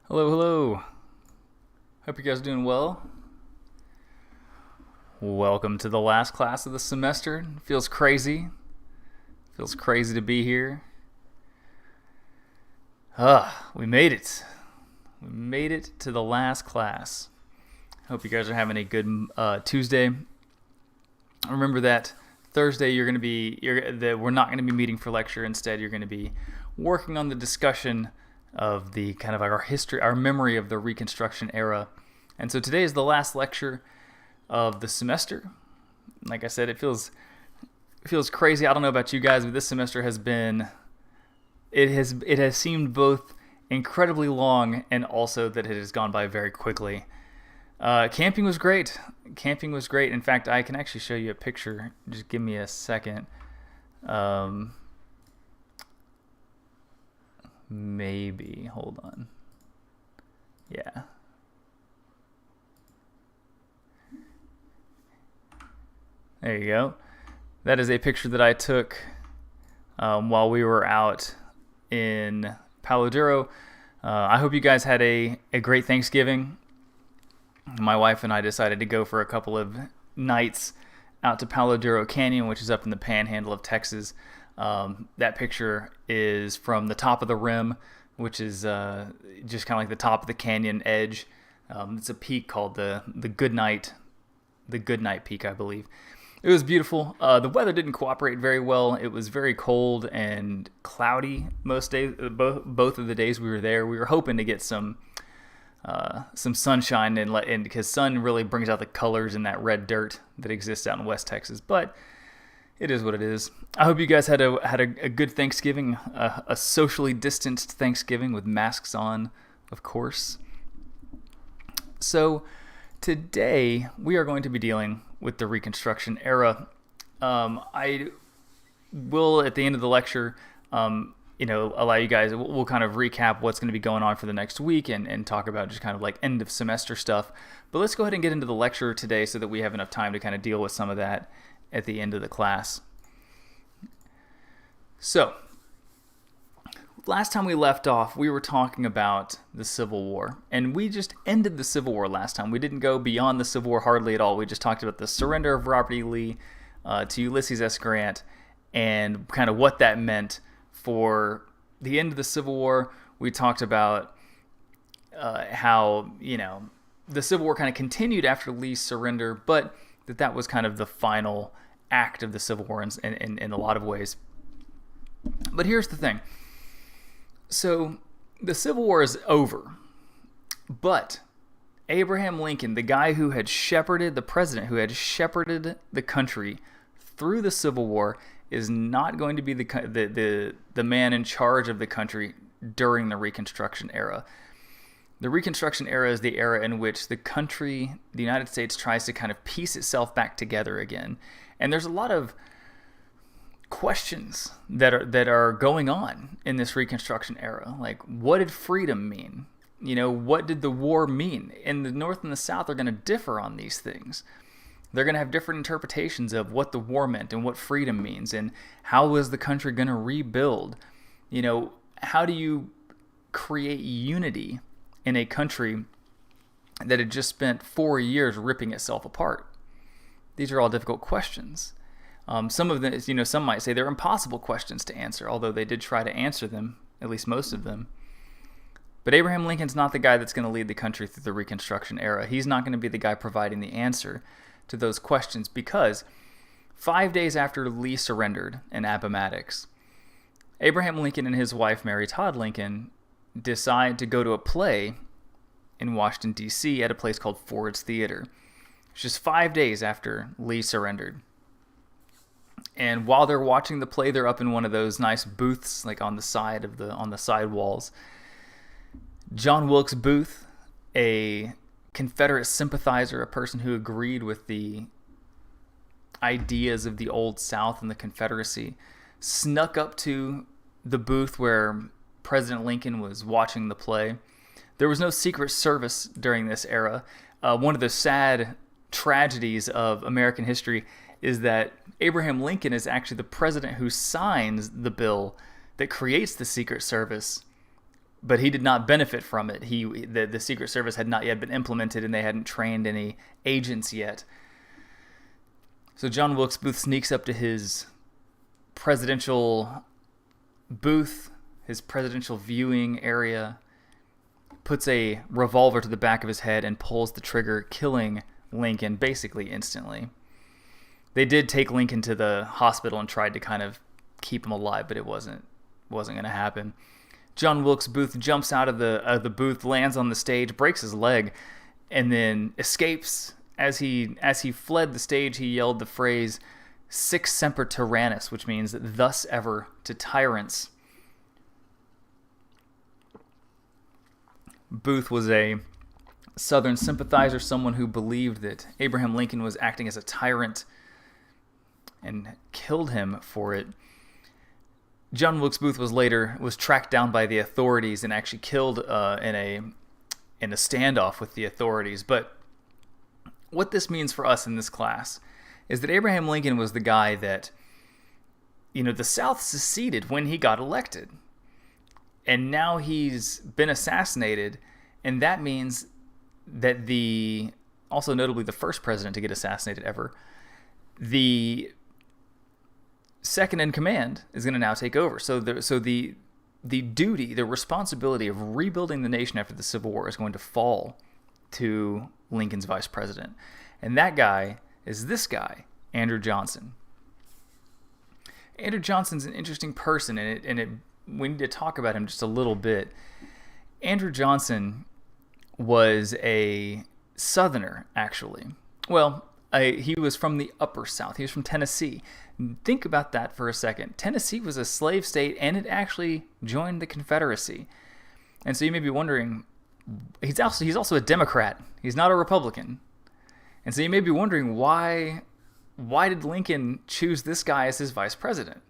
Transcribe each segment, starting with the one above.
Hello, hello. Hope you guys are doing well. Welcome to the last class of the semester. Feels crazy. Feels crazy to be here. We made it. We made it to the last class. Hope you guys are having a good Tuesday. Remember that Thursday we're not going to be meeting for lecture. Instead, you're going to be working on the discussion of the kind of our history, our memory of the Reconstruction era. And so today is the last lecture of the semester. Like I said, it feels crazy. I don't know about you guys, but this semester it has seemed both incredibly long and also that it has gone by very quickly. Camping was great. In fact, I can actually show you a picture. Just give me a second. Maybe. Hold on. Yeah. There you go. That is a picture that I took while we were out in Palo Duro. I hope you guys had a great Thanksgiving. My wife and I decided to go for a couple of nights out to Palo Duro Canyon, which is up in the panhandle of Texas. That picture is from the top of the rim, which is just kind of like the top of the canyon edge. It's a peak called the Goodnight Peak, I believe. It was beautiful. The weather didn't cooperate very well. It was very cold and cloudy most days. Both of the days we were there, we were hoping to get some sunshine and because sun really brings out the colors in that red dirt that exists out in West Texas. But it is what it is. I hope you guys had a good Thanksgiving, a socially distanced Thanksgiving with masks on, of course. So today we are going to be dealing with the Reconstruction era. I will, at the end of the lecture, allow you guys, we'll kind of recap what's going to be going on for the next week and talk about just kind of like end of semester stuff. But let's go ahead and get into the lecture today so that we have enough time to kind of deal with some of that at the end of the class. So, last time we left off, we were talking about the Civil War, and we just ended the Civil War last time. We didn't go beyond the Civil War hardly at all. We just talked about the surrender of Robert E. Lee to Ulysses S. Grant and kind of what that meant for the end of the Civil War. We talked about how, the Civil War kind of continued after Lee's surrender, but that was kind of the final act of the Civil War in a lot of ways. But here's the thing. So the Civil War is over, but Abraham Lincoln, the guy who had shepherded, the president who had shepherded the country through the Civil War, is not going to be the man in charge of the country during the Reconstruction era. The Reconstruction era is the era in which the country, the United States, tries to kind of piece itself back together again. And there's a lot of questions that are going on in this Reconstruction era. Like, what did freedom mean? What did the war mean? And the North and the South are going to differ on these things. They're going to have different interpretations of what the war meant and what freedom means, and how was the country going to rebuild? How do you create unity in a country that had just spent 4 years ripping itself apart? These are all difficult questions. Some of them, some might say they're impossible questions to answer, although they did try to answer them, at least most of them. But Abraham Lincoln's not the guy that's going to lead the country through the Reconstruction era. He's not going to be the guy providing the answer to those questions, because 5 days after Lee surrendered in Appomattox, Abraham Lincoln and his wife, Mary Todd Lincoln, decide to go to a play in Washington, D.C. at a place called Ford's Theater. It's just 5 days after Lee surrendered. And while they're watching the play, they're up in one of those nice booths, like on the side walls. John Wilkes Booth, a Confederate sympathizer, a person who agreed with the ideas of the Old South and the Confederacy, snuck up to the booth where President Lincoln was watching the play. There was no Secret Service during this era. One of the sad tragedies of American history is that Abraham Lincoln is actually the president who signs the bill that creates the Secret Service, but he did not benefit from it. The Secret Service had not yet been implemented, and they hadn't trained any agents yet. So John Wilkes Booth sneaks up to his presidential booth, his presidential viewing area, puts a revolver to the back of his head, and pulls the trigger, killing Lincoln basically instantly. They did take Lincoln to the hospital and tried to kind of keep him alive, but it wasn't going to happen. John Wilkes Booth jumps out of the booth, lands on the stage, breaks his leg, and then escapes. As he fled the stage, he yelled the phrase "Sic semper tyrannis," which means "thus ever to tyrants." Booth was a Southern sympathizer, someone who believed that Abraham Lincoln was acting as a tyrant, and killed him for it. John Wilkes Booth was tracked down by the authorities and actually killed in a standoff with the authorities. But what this means for us in this class is that Abraham Lincoln was the guy that, the South seceded when he got elected. And now he's been assassinated, and that means that also notably the first president to get assassinated ever, the second in command is going to now take over. So the duty, the responsibility of rebuilding the nation after the Civil War is going to fall to Lincoln's vice president. And that guy is this guy, Andrew Johnson. Andrew Johnson's an interesting person, and we need to talk about him just a little bit. Andrew Johnson was a Southerner, actually. Well, he was from the Upper South. He was from Tennessee. Think about that for a second. Tennessee was a slave state, and it actually joined the Confederacy. And so you may be wondering, he's also a Democrat. He's not a Republican. And so you may be wondering, why did Lincoln choose this guy as his vice president?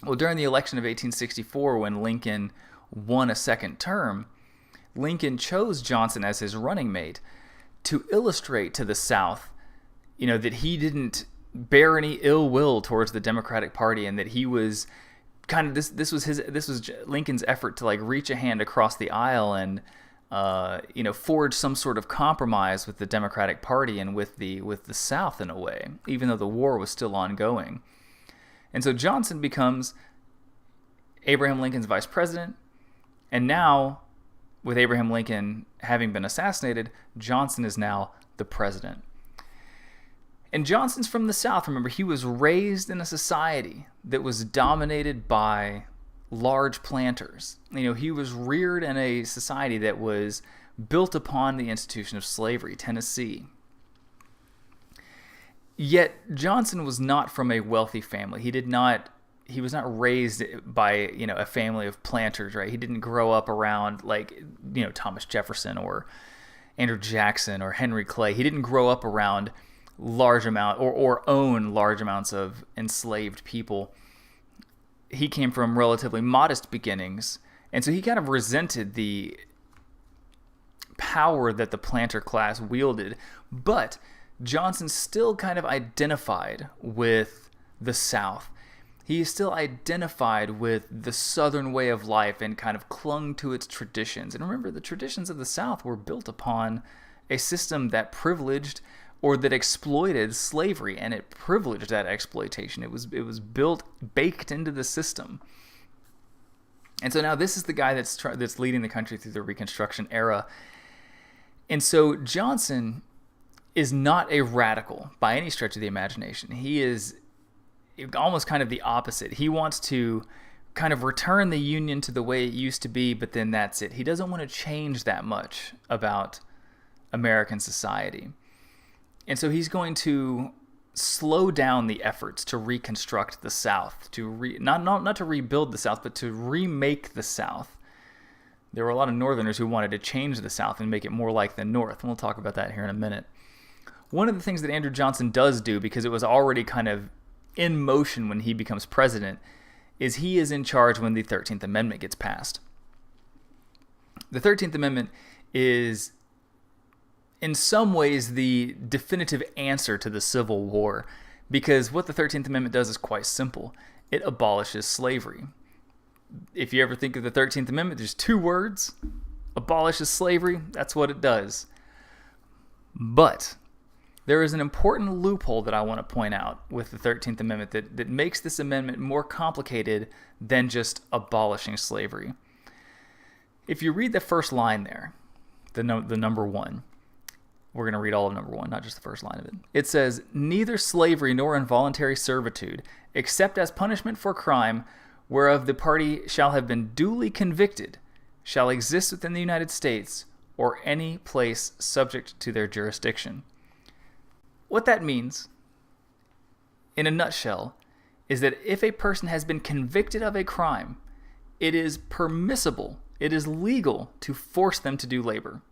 Well, during the election of 1864, when Lincoln won a second term, Lincoln chose Johnson as his running mate to illustrate to the South, that he didn't bear any ill will towards the Democratic Party, and that he was kind of this was Lincoln's effort to reach a hand across the aisle and forge some sort of compromise with the Democratic Party and with the South in a way, even though the war was still ongoing. And so Johnson becomes Abraham Lincoln's vice president, and now, with Abraham Lincoln having been assassinated, Johnson is now the president. And Johnson's from the South. Remember, he was raised in a society that was dominated by large planters. He was reared in a society that was built upon the institution of slavery, Tennessee. Yet Johnson was not from a wealthy family. He was not raised by, a family of planters, right? He didn't grow up around Thomas Jefferson or Andrew Jackson or Henry Clay. He didn't grow up around large amount or own large amounts of enslaved people. He came from relatively modest beginnings, and so he kind of resented the power that the planter class wielded. But Johnson still kind of identified with the South. He still identified with the Southern way of life and kind of clung to its traditions. And remember, the traditions of the South were built upon a system that privileged or that exploited slavery, and it privileged that exploitation. It was baked into the system. And so now this is the guy that's leading the country through the Reconstruction era. And so Johnson is not a radical by any stretch of the imagination. He is almost kind of the opposite. He wants to kind of return the Union to the way it used to be, but then that's it. He doesn't want to change that much about American society. And so he's going to slow down the efforts to reconstruct the South, not to rebuild the South, but to remake the South. There were a lot of Northerners who wanted to change the South and make it more like the North, and we'll talk about that here in a minute. One of the things that Andrew Johnson does do, because it was already kind of in motion when he becomes president, is he is in charge when the 13th Amendment gets passed. The 13th Amendment is in some ways the definitive answer to the Civil War, because what the 13th Amendment does is quite simple. It abolishes slavery. if you ever think of the 13th Amendment, there's two words: abolishes slavery. That's what it does. But there is an important loophole that I want to point out with the 13th Amendment that makes this amendment more complicated than just abolishing slavery. If you read the first line there, the number 1, we're going to read all of number 1, not just the first line of it. It says, "Neither slavery nor involuntary servitude, except as punishment for crime whereof the party shall have been duly convicted, shall exist within the United States or any place subject to their jurisdiction." What that means, in a nutshell, is that if a person has been convicted of a crime, it is permissible, it is legal to force them to do labor.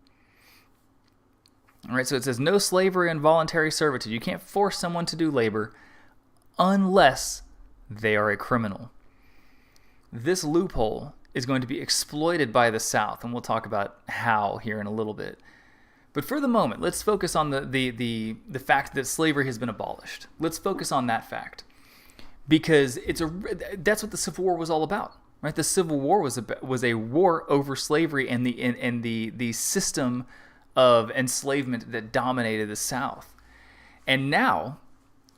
All right, so it says no slavery and voluntary servitude. You can't force someone to do labor unless they are a criminal. This loophole is going to be exploited by the South, and we'll talk about how here in a little bit. But for the moment, let's focus on the fact that slavery has been abolished. Let's focus on that fact, because that's what the Civil War was all about, right? The Civil War was a war over slavery and the system of enslavement that dominated the South. And now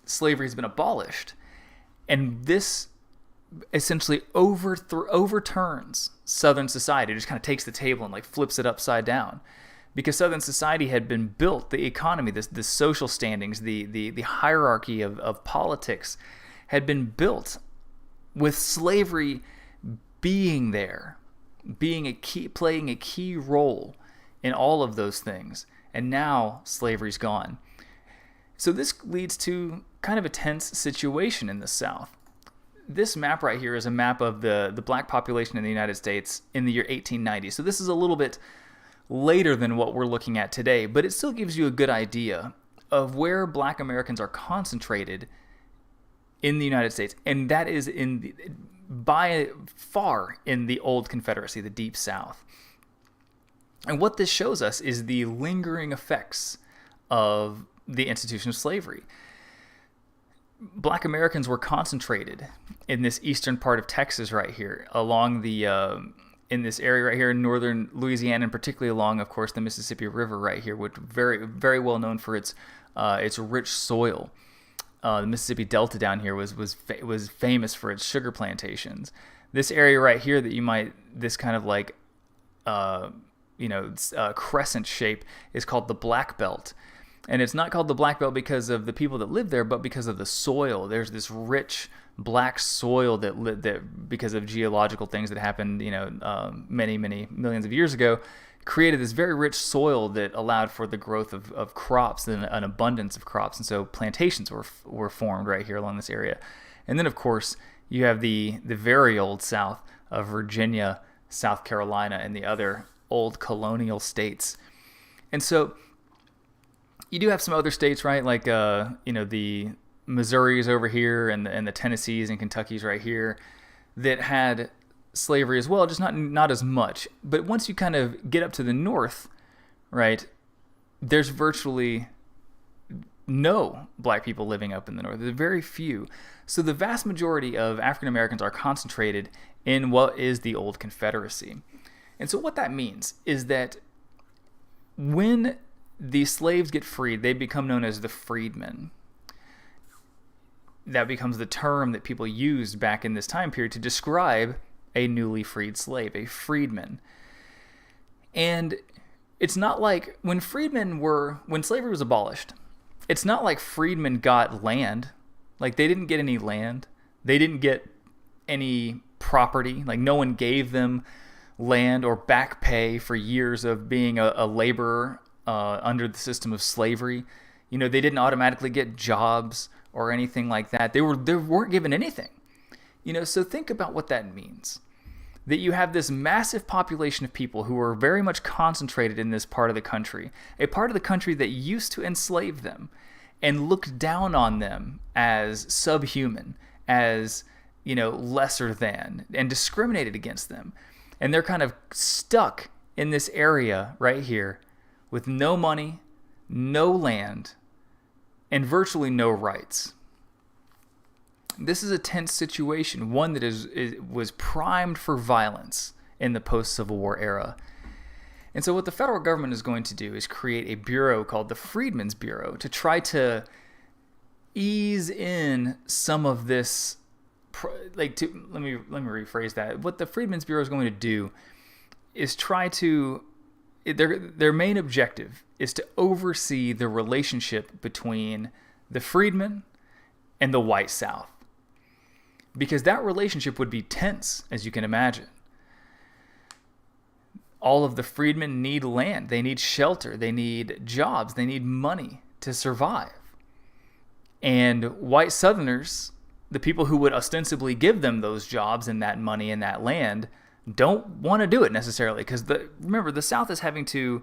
slavery has been abolished, and this essentially overturns Southern society. It just kind of takes the table and like flips it upside down. Because Southern society had been built, the economy, the social standings, the hierarchy of politics had been built with slavery being there, playing a key role in all of those things. And now slavery's gone. So this leads to kind of a tense situation in the South. This map right here is a map of the black population in the United States in the year 1890. So this is a little bit later than what we're looking at today, but it still gives you a good idea of where black Americans are concentrated in the United States. And that is by far in the old Confederacy, the Deep South. And what this shows us is the lingering effects of the institution of slavery. Black Americans were concentrated in this eastern part of Texas right here, along in this area right here in northern Louisiana, and particularly along, of course, the Mississippi River right here, which very, very well known for its rich soil. The Mississippi Delta down here was famous for its sugar plantations. This area right here this kind of like crescent shape is called the Black Belt. And it's not called the Black Belt because of the people that live there, but because of the soil. There's this rich black soil that because of geological things that happened, many, many millions of years ago, created this very rich soil that allowed for the growth of crops and an abundance of crops. And so plantations were formed right here along this area. And then, of course, you have the very old South of Virginia, South Carolina, and the other old colonial states. And so you do have some other states, right? Like, the Missouris over here and the Tennessees and Kentuckys right here that had slavery as well, just not as much. But once you kind of get up to the north, right, there's virtually no black people living up in the north. There's very few. So the vast majority of African Americans are concentrated in what is the old Confederacy. And so what that means is that when the slaves get freed, they become known as the freedmen. That becomes the term that people used back in this time period to describe a newly freed slave, a freedman. And it's not like when slavery was abolished, it's not like freedmen got land. Like, they didn't get any land. They didn't get any property. Like, no one gave them land or back pay for years of being a laborer under the system of slavery. They didn't automatically get jobs or anything like that. They weren't given anything. So think about what that means. That you have this massive population of people who are very much concentrated in this part of the country, a part of the country that used to enslave them and looked down on them as subhuman, as, lesser than, and discriminated against them. And they're kind of stuck in this area right here with no money, no land, and virtually no rights. This is a tense situation, one that was primed for violence in the post-Civil War era. And so what the federal government is going to do is create a bureau called the Freedmen's Bureau to try to ease in some of this. Let me rephrase that. What the Freedmen's Bureau is going to do is try to, their main objective is to oversee the relationship between the freedmen and the white South, because that relationship would be tense, as you can imagine. All of the freedmen need land, they need shelter, they need jobs, they need money to survive. And white Southerners, the people who would ostensibly give them those jobs and that money and that land, don't want to do it necessarily, because remember, the South is having to.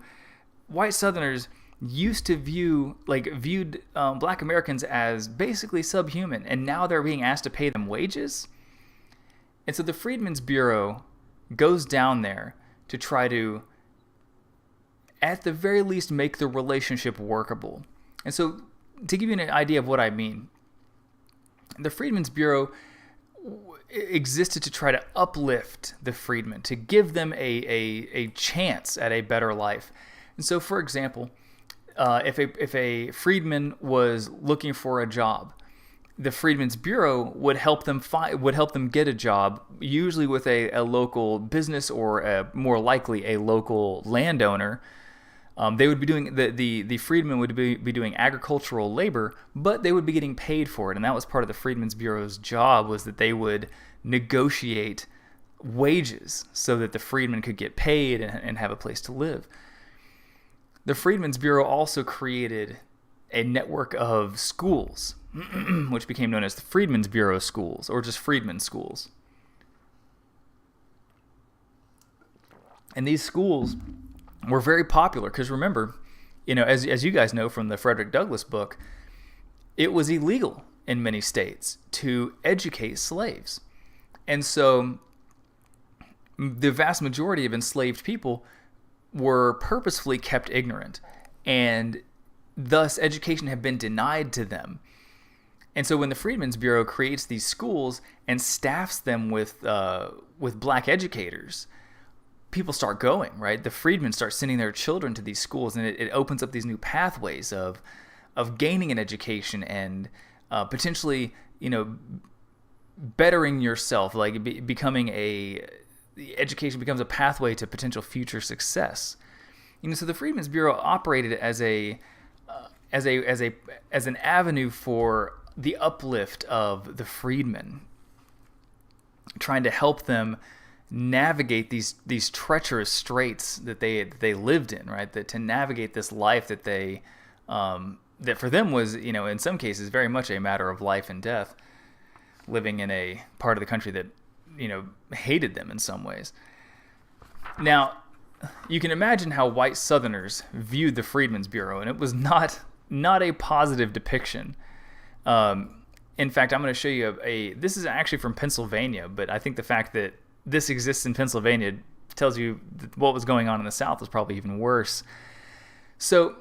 White Southerners used to viewed Black Americans as basically subhuman, and now they're being asked to pay them wages. And so the Freedmen's Bureau goes down there to try to, at the very least, make the relationship workable. And so, to give you an idea of what I mean, the Freedmen's Bureau existed to try to uplift the freedmen, to give them a chance at a better life. And so, for example, if a freedman was looking for a job, the Freedmen's Bureau would help them get a job, usually with a local business, or more likely a local landowner. They would be doing the freedmen would be doing agricultural labor, but they would be getting paid for it, and that was part of the Freedmen's Bureau's job, was that they would negotiate wages so that the freedmen could get paid and have a place to live. The Freedmen's Bureau also created a network of schools, which became known as the Freedmen's Bureau schools, or just freedmen's schools. And these schools were very popular because, remember, as you guys know from the Frederick Douglass book, it was illegal in many states to educate slaves. And so the vast majority of enslaved people were purposefully kept ignorant, and thus education had been denied to them. And so when the Freedmen's Bureau creates these schools and staffs them with black educators, people start going, right? The freedmen start sending their children to these schools, and it opens up these new pathways of gaining an education and potentially, bettering yourself, becoming education becomes a pathway to potential future success. So the Freedmen's Bureau operated as an avenue for the uplift of the freedmen, trying to help them navigate these treacherous straits that they lived in, right? That to navigate this life that they that for them was, in some cases very much a matter of life and death, living in a part of the country that hated them in some ways. Now, you can imagine how white Southerners viewed the Freedmen's Bureau, and it was not a positive depiction. In fact, I'm going to show you this is actually from Pennsylvania, but I think the fact that this exists in Pennsylvania tells you that what was going on in the South was probably even worse. So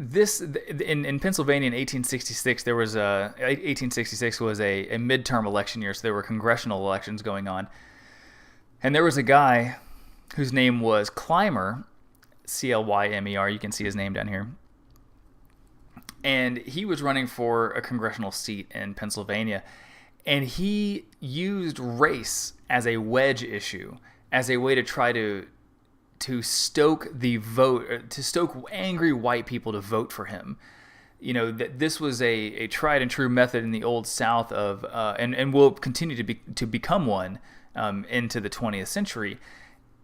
this in Pennsylvania in 1866, 1866 was a midterm election year, so there were congressional elections going on. And there was a guy whose name was Clymer, Clymer, you can see his name down here. And he was running for a congressional seat in Pennsylvania, and he used race as a wedge issue, as a way to try to stoke the vote, to stoke angry white people to vote for him. That this was a tried and true method in the Old South of, and will continue to become one into the 20th century,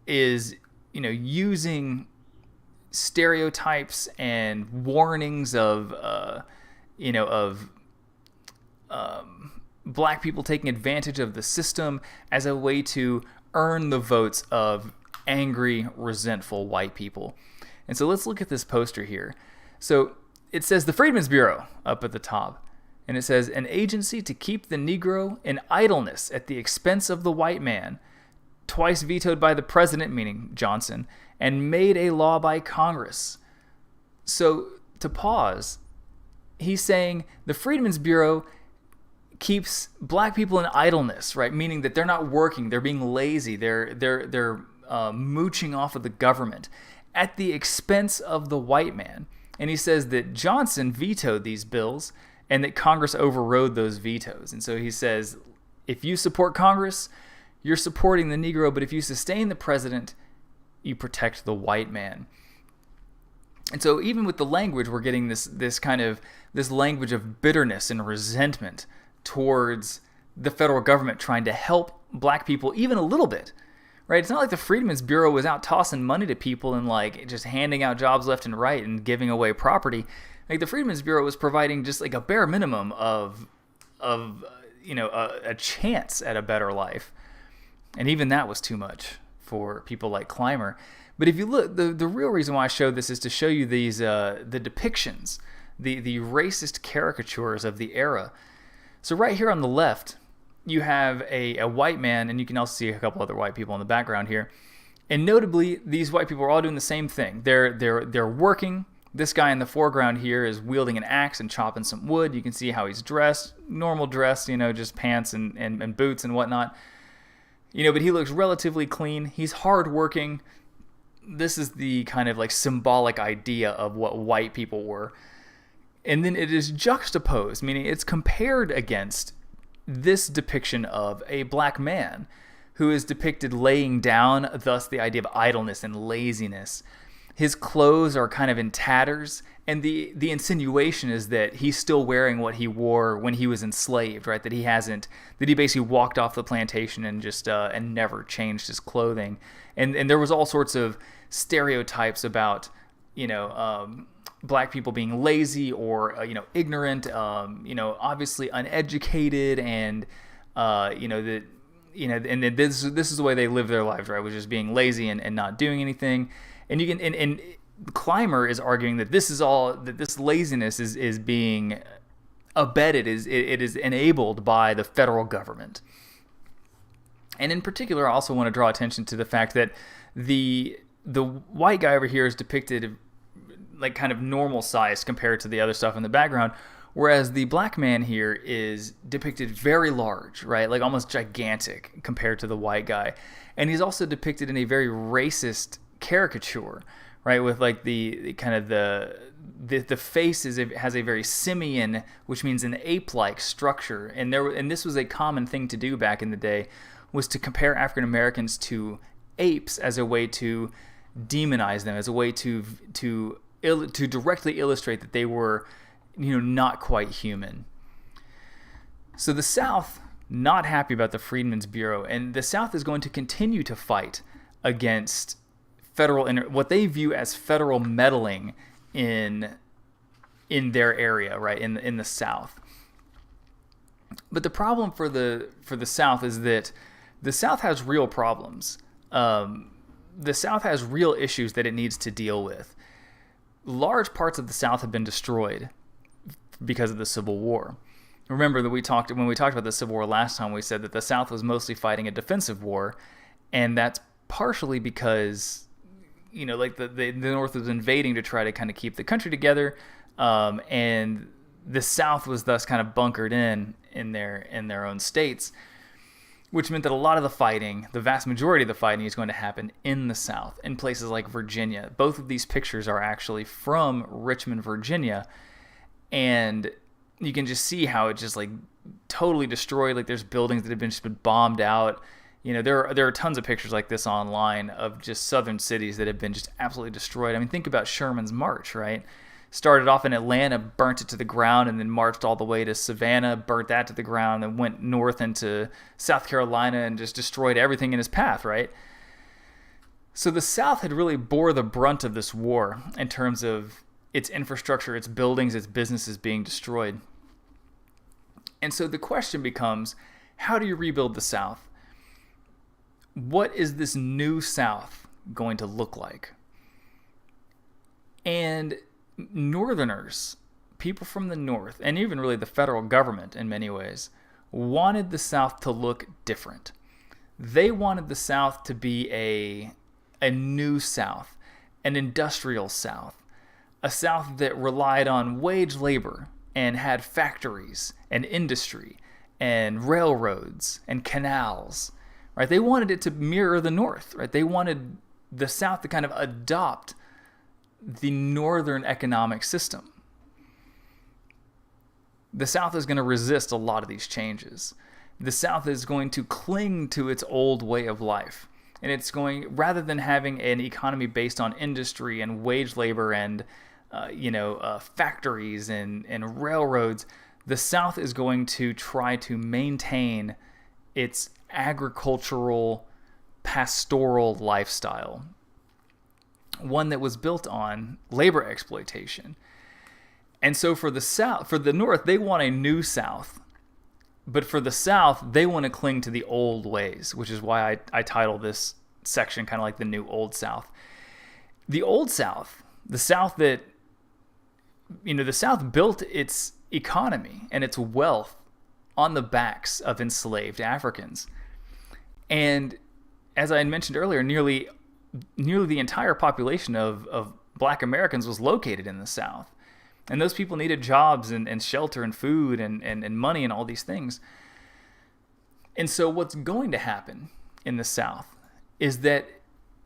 is using stereotypes and warnings of black people taking advantage of the system as a way to earn the votes of angry, resentful white people. And so let's look at this poster here. So it says the Freedmen's Bureau up at the top, and it says, an agency to keep the Negro in idleness at the expense of the white man, twice vetoed by the president, meaning Johnson, and made a law by Congress. So to pause, he's saying the Freedmen's Bureau keeps black people in idleness, right? Meaning that they're not working, they're being lazy, they're mooching off of the government at the expense of the white man. And he says that Johnson vetoed these bills and that Congress overrode those vetoes. And so he says, if you support Congress, you're supporting the Negro, but if you sustain the president, you protect the white man. And so even with the language, we're getting this language of bitterness and resentment towards the federal government trying to help black people even a little bit, right? It's not like the Freedmen's Bureau was out tossing money to people and like just handing out jobs left and right and giving away property. Like the Freedmen's Bureau was providing just like a bare minimum of a chance at a better life. And even that was too much for people like Clymer. But if you look, the real reason why I showed this is to show you these the depictions, the racist caricatures of the era. So right here on the left, you have a white man, and you can also see a couple other white people in the background here. And notably, these white people are all doing the same thing. They're working. This guy in the foreground here is wielding an axe and chopping some wood. You can see how he's dressed, normal dress, just pants and boots and whatnot. But he looks relatively clean. He's hardworking. This is the kind of like symbolic idea of what white people were. And then it is juxtaposed, meaning it's compared against this depiction of a black man who is depicted laying down, thus the idea of idleness and laziness. His clothes are kind of in tatters, and the insinuation is that he's still wearing what he wore when he was enslaved, right? That he basically walked off the plantation and just and never changed his clothing. And there was all sorts of stereotypes about black people being lazy or ignorant, obviously uneducated, and and this is the way they live their lives, right? Which is being lazy and not doing anything. And you can and Clymer is arguing that this laziness is being abetted, it is enabled by the federal government. And in particular, I also want to draw attention to the fact that the white guy over here is depicted like kind of normal size compared to the other stuff in the background, whereas the black man here is depicted very large, right? Like almost gigantic compared to the white guy. And he's also depicted in a very racist caricature, right? With like the face has a very simian, which means an ape-like structure. And this was a common thing to do back in the day, was to compare African Americans to apes as a way to demonize them, as a way to directly illustrate that they were, not quite human. So the South, not happy about the Freedmen's Bureau, and the South is going to continue to fight against what they view as federal meddling in their area, right, in the South. But the problem for the South is that the South has real problems. The South has real issues that it needs to deal with. Large parts of the South have been destroyed because of the Civil War. Remember that when we talked about the Civil War last time, we said that the South was mostly fighting a defensive war, and that's partially because the North was invading to try to kind of keep the country together, and the South was thus kind of bunkered in their own states, which meant that a lot of the fighting, the vast majority of the fighting, is going to happen in the South, in places like Virginia. Both of these pictures are actually from Richmond, Virginia, and you can just see how it just like totally destroyed. Like there's buildings that have just been bombed out. There are tons of pictures like this online of just southern cities that have been just absolutely destroyed. I mean, think about Sherman's march, right? Started off in Atlanta, burnt it to the ground, and then marched all the way to Savannah, burnt that to the ground, and went north into South Carolina and just destroyed everything in his path, right? So the South had really bore the brunt of this war in terms of its infrastructure, its buildings, its businesses being destroyed. And so the question becomes, how do you rebuild the South? What is this new South going to look like? And Northerners, people from the North, and even really the federal government in many ways, wanted the South to look different. They wanted the South to be a new South, an industrial South, a South that relied on wage labor and had factories and industry and railroads and canals, right? They wanted it to mirror the North, right? They wanted the South to kind of adopt the Northern economic system. The South is going to resist a lot of these changes. The South is going to cling to its old way of life. And it's going, rather than having an economy based on industry and wage labor and, factories and railroads, the South is going to try to maintain its agricultural, pastoral lifestyle. One that was built on labor exploitation. And so for the South, for the North, they want a new South. But for the South, they want to cling to the old ways, which is why I title this section kind of like the new Old South. The Old South, the South that, the South built its economy and its wealth on the backs of enslaved Africans. And as I had mentioned earlier, nearly the entire population of Black Americans was located in the South. And those people needed jobs and shelter and food and money and all these things. And so what's going to happen in the South is that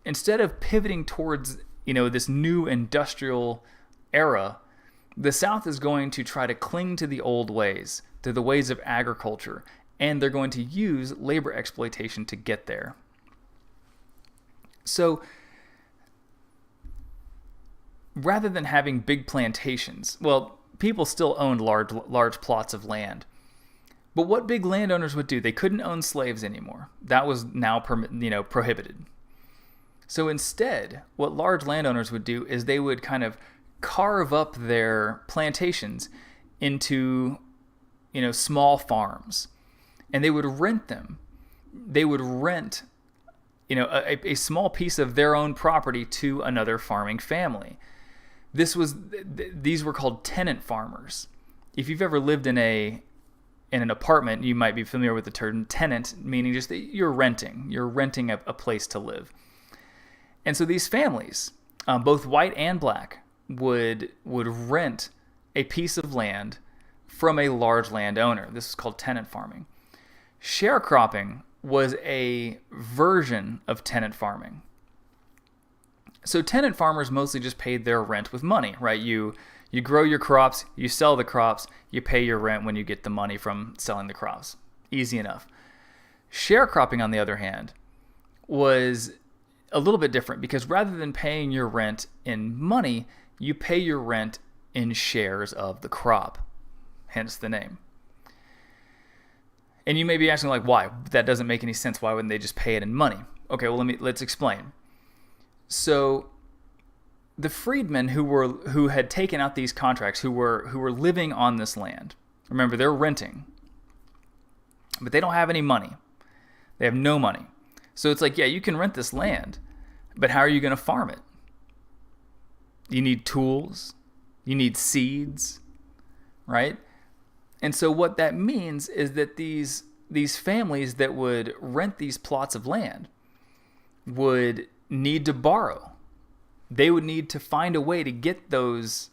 instead of pivoting towards, this new industrial era, the South is going to try to cling to the old ways, to the ways of agriculture, and they're going to use labor exploitation to get there. So rather than having big plantations, well, people still owned large plots of land. But what big landowners would do, they couldn't own slaves anymore. That was now prohibited. So instead, what large landowners would do is they would kind of carve up their plantations into, small farms, and they would rent them. They would rent, a small piece of their own property to another farming family. These were called tenant farmers. If you've ever lived in an apartment, you might be familiar with the term tenant, meaning just that you're renting a place to live. And so these families, both white and black, would rent a piece of land from a large landowner. This is called tenant farming. Sharecropping was a version of tenant farming. So tenant farmers mostly just paid their rent with money, right? You grow your crops, you sell the crops, you pay your rent when you get the money from selling the crops. Easy enough. Sharecropping, on the other hand, was a little bit different because rather than paying your rent in money, you pay your rent in shares of the crop, hence the name. And you may be asking, why? That doesn't make any sense. Why wouldn't they just pay it in money? Okay, well, let's explain. So the freedmen who had taken out these contracts, who were living on this land, remember, they're renting, but they don't have any money. They have no money. So it's you can rent this land, but how are you going to farm it? You need tools, you need seeds, right? And so what that means is that these families that would rent these plots of land would need to borrow. They would need to find a way to get those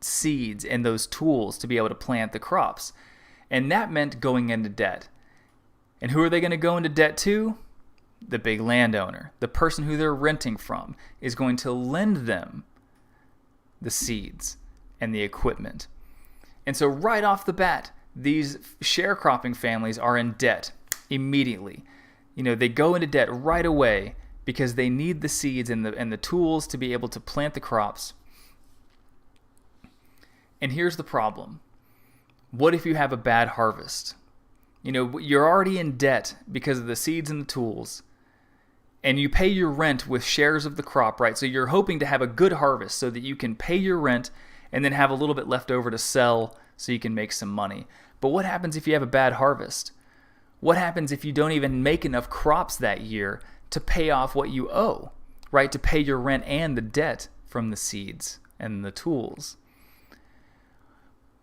seeds and those tools to be able to plant the crops. And that meant going into debt. And who are they going to go into debt to? The big landowner. The person who they're renting from is going to lend them the seeds and the equipment. And so right off the bat, these sharecropping families are in debt immediately. They go into debt right away because they need the seeds and the tools to be able to plant the crops. And here's the problem. What if you have a bad harvest? You're already in debt because of the seeds and the tools, and you pay your rent with shares of the crop, right? So you're hoping to have a good harvest so that you can pay your rent and then have a little bit left over to sell so you can make some money. But what happens if you have a bad harvest? What happens if you don't even make enough crops that year to pay off what you owe, right? To pay your rent and the debt from the seeds and the tools.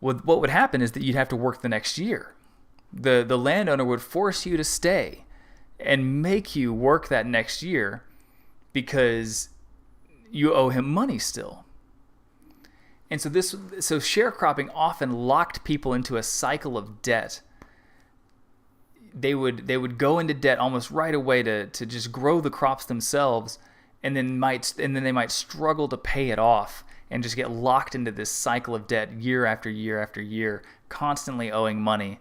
What would happen is that you'd have to work the next year. The landowner would force you to stay and make you work that next year because you owe him money still. And so sharecropping often locked people into a cycle of debt they would go into debt almost right away to just grow the crops themselves, and then they might struggle to pay it off and just get locked into this cycle of debt year after year after year, constantly owing money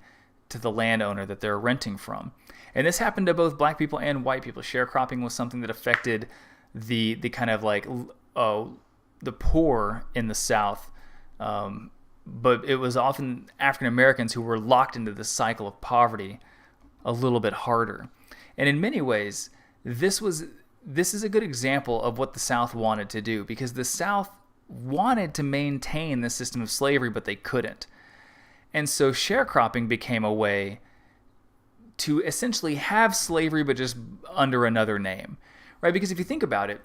to the landowner that they're renting from. And this happened to both black people and white people. Sharecropping was something that affected the kind of like the poor in the South, but it was often African Americans who were locked into this cycle of poverty a little bit harder. And in many ways, this is a good example of what the South wanted to do, because the South wanted to maintain the system of slavery, but they couldn't. And so sharecropping became a way to essentially have slavery, but just under another name, right? Because if you think about it,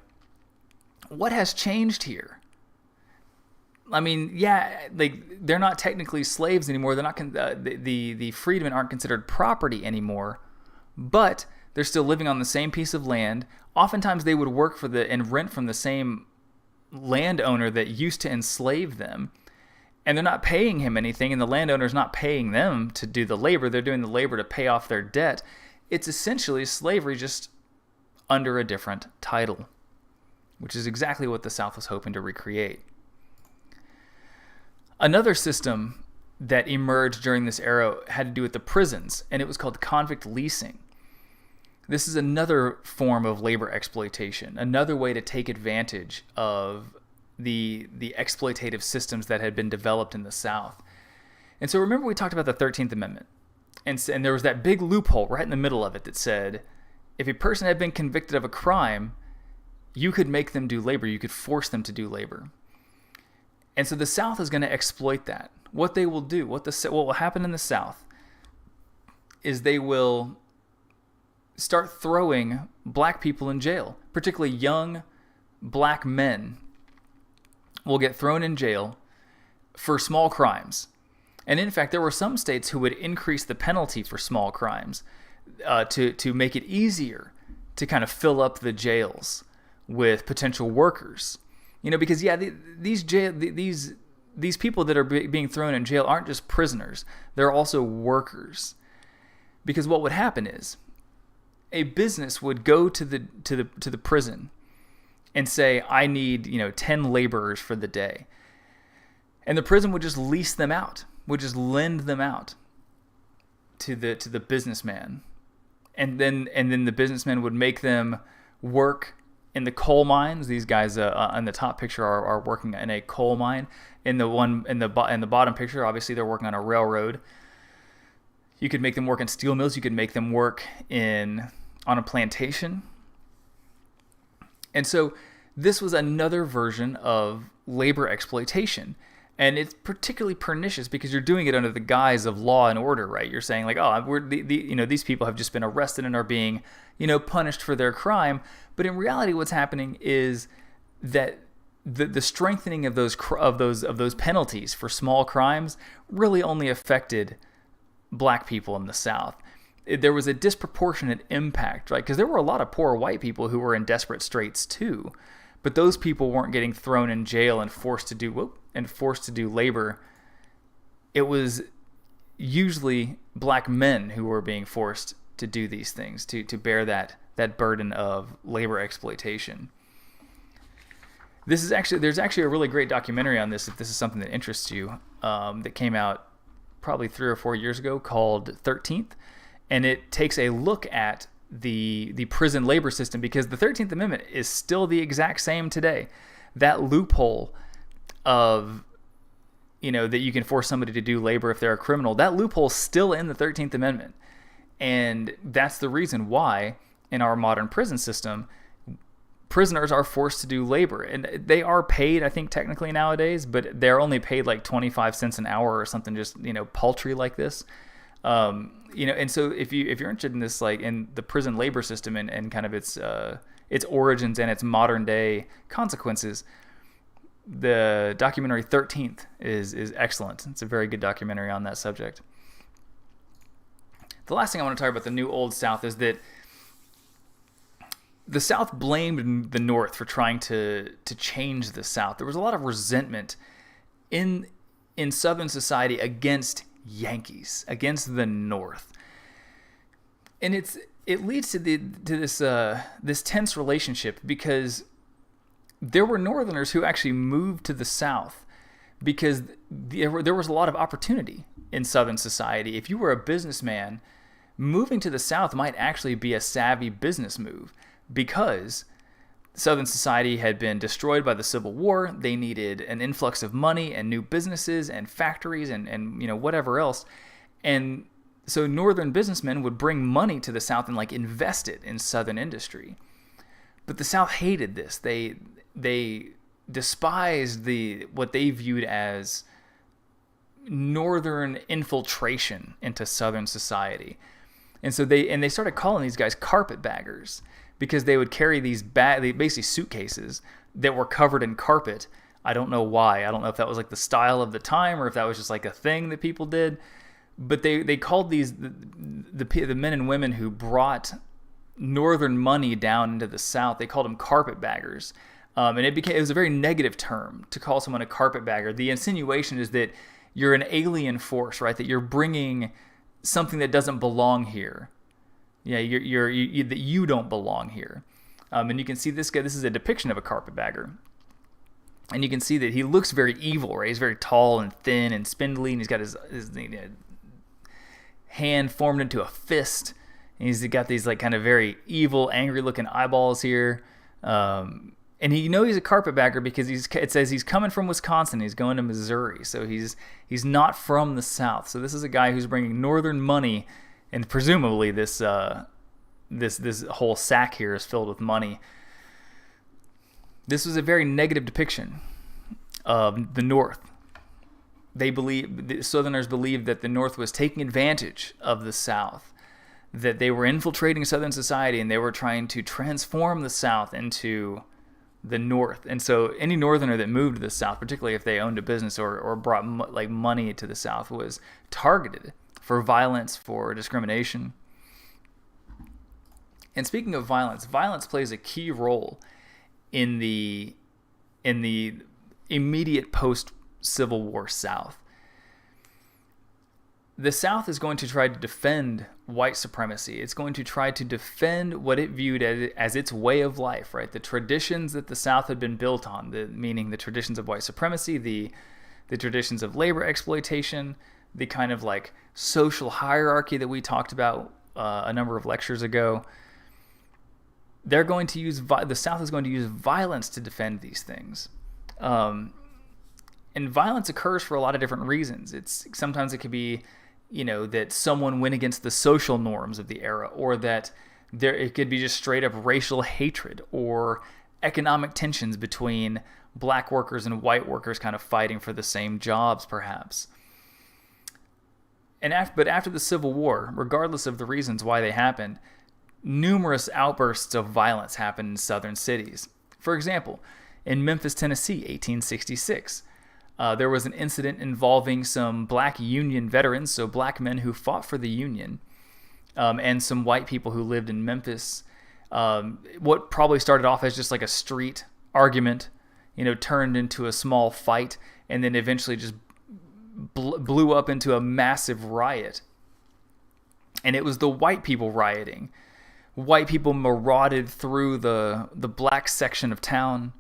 what has changed here? I mean, yeah, like they're not technically slaves anymore. They're not the freedmen aren't considered property anymore, but they're still living on the same piece of land. Oftentimes, they would work for and rent from the same landowner that used to enslave them, and they're not paying him anything, and the landowner's not paying them to do the labor. They're doing the labor to pay off their debt. It's essentially slavery, just under a different title, which is exactly what the South was hoping to recreate. Another system that emerged during this era had to do with the prisons, and it was called convict leasing. This is another form of labor exploitation, another way to take advantage of the exploitative systems that had been developed in the South. And so remember we talked about the 13th Amendment, and there was that big loophole right in the middle of it that said if a person had been convicted of a crime, you could make them do labor, you could force them to do labor. And so the South is going to exploit that. What they will do, what will happen in the South is they will start throwing black people in jail, particularly young black men will get thrown in jail for small crimes. And in fact, there were some states who would increase the penalty for small crimes to make it easier to kind of fill up the jails with potential workers. You know, because these people that are being thrown in jail aren't just prisoners; they're also workers. Because what would happen is, a business would go to the prison and say, "I need 10 laborers for the day," and the prison would just lease them out, would just lend them out to the businessman, and then the businessman would make them work in the coal mines. These guys on the top picture are working in a coal mine. In the bottom picture, obviously they're working on a railroad. You could make them work in steel mills. You could make them work on a plantation. And so this was another version of labor exploitation. And it's particularly pernicious because you're doing it under the guise of law and order, right? You're saying like, oh, these people have just been arrested and are being, punished for their crime. But in reality, what's happening is that the strengthening of those penalties for small crimes really only affected black people in the South. There was a disproportionate impact, right? Because there were a lot of poor white people who were in desperate straits too, but those people weren't getting thrown in jail and forced to do labor. It was usually black men who were being forced to do these things, to bear that burden of labor exploitation. There's actually a really great documentary on this, if this is something that interests you, that came out probably 3 or 4 years ago, called 13th, and it takes a look at the prison labor system, because the 13th Amendment is still the exact same today. That loophole of that you can force somebody to do labor if they're a criminal, that loophole's still in the 13th Amendment. And that's the reason why in our modern prison system, prisoners are forced to do labor. And they are paid, I think, technically nowadays, but they're only paid like 25 cents an hour or something, just, paltry like this. And so if you're interested in this, like in the prison labor system and kind of its origins and its modern day consequences, the documentary 13th is excellent. It's a very good documentary on that subject. The last thing I want to talk about the New Old South is that the South blamed the North for trying to change the South. There was a lot of resentment in Southern society against Yankees, against the North. And it leads to this tense relationship, because there were Northerners who actually moved to the South because there was a lot of opportunity in Southern society. If you were a businessman, moving to the South might actually be a savvy business move, because Southern society had been destroyed by the Civil War. They needed an influx of money and new businesses and factories and whatever else. And so Northern businessmen would bring money to the South and like invest it in Southern industry. But the South hated this. They despised what they viewed as Northern infiltration into Southern society. And so they started calling these guys carpetbaggers, because they would carry these basically suitcases that were covered in carpet. I don't know why. I don't know if that was like the style of the time or if that was just like a thing that people did. But they called these the men and women who brought Northern money down into the South, they called them carpetbaggers. And it was a very negative term to call someone a carpetbagger. The insinuation is that you're an alien force, right? That you're bringing something that doesn't belong here. Yeah, that you don't belong here. And you can see this guy. This is a depiction of a carpetbagger, and you can see that he looks very evil, right? He's very tall and thin and spindly, and he's got his hand formed into a fist, and he's got these like kind of very evil, angry-looking eyeballs here. And he's a carpetbagger because it says he's coming from Wisconsin. He's going to Missouri, so he's not from the South. So this is a guy who's bringing Northern money, and presumably this whole sack here is filled with money. This was a very negative depiction of the North. The Southerners believed that the North was taking advantage of the South, that they were infiltrating Southern society, and they were trying to transform the South into the North. And so any Northerner that moved to the South, particularly if they owned a business or brought money to the South, was targeted for violence, for discrimination. And speaking of violence plays a key role in the immediate post-Civil War South. The South is going to try to defend white supremacy. It's going to try to defend what it viewed as its way of life, right? The traditions that the South had been built on, meaning the traditions of white supremacy, the traditions of labor exploitation, the kind of like social hierarchy that we talked about a number of lectures ago. The South is going to use violence to defend these things. And violence occurs for a lot of different reasons. Sometimes it could be that someone went against the social norms of the era, or that it could be just straight up racial hatred or economic tensions between black workers and white workers kind of fighting for the same jobs, perhaps. But after the Civil War, regardless of the reasons why they happened, numerous outbursts of violence happened in southern cities. For example, in Memphis, Tennessee, 1866, there was an incident involving some black Union veterans, so black men who fought for the Union, and some white people who lived in Memphis. What probably started off as just like a street argument, turned into a small fight, and then eventually just blew up into a massive riot. And it was the white people rioting. White people marauded through the black section of town.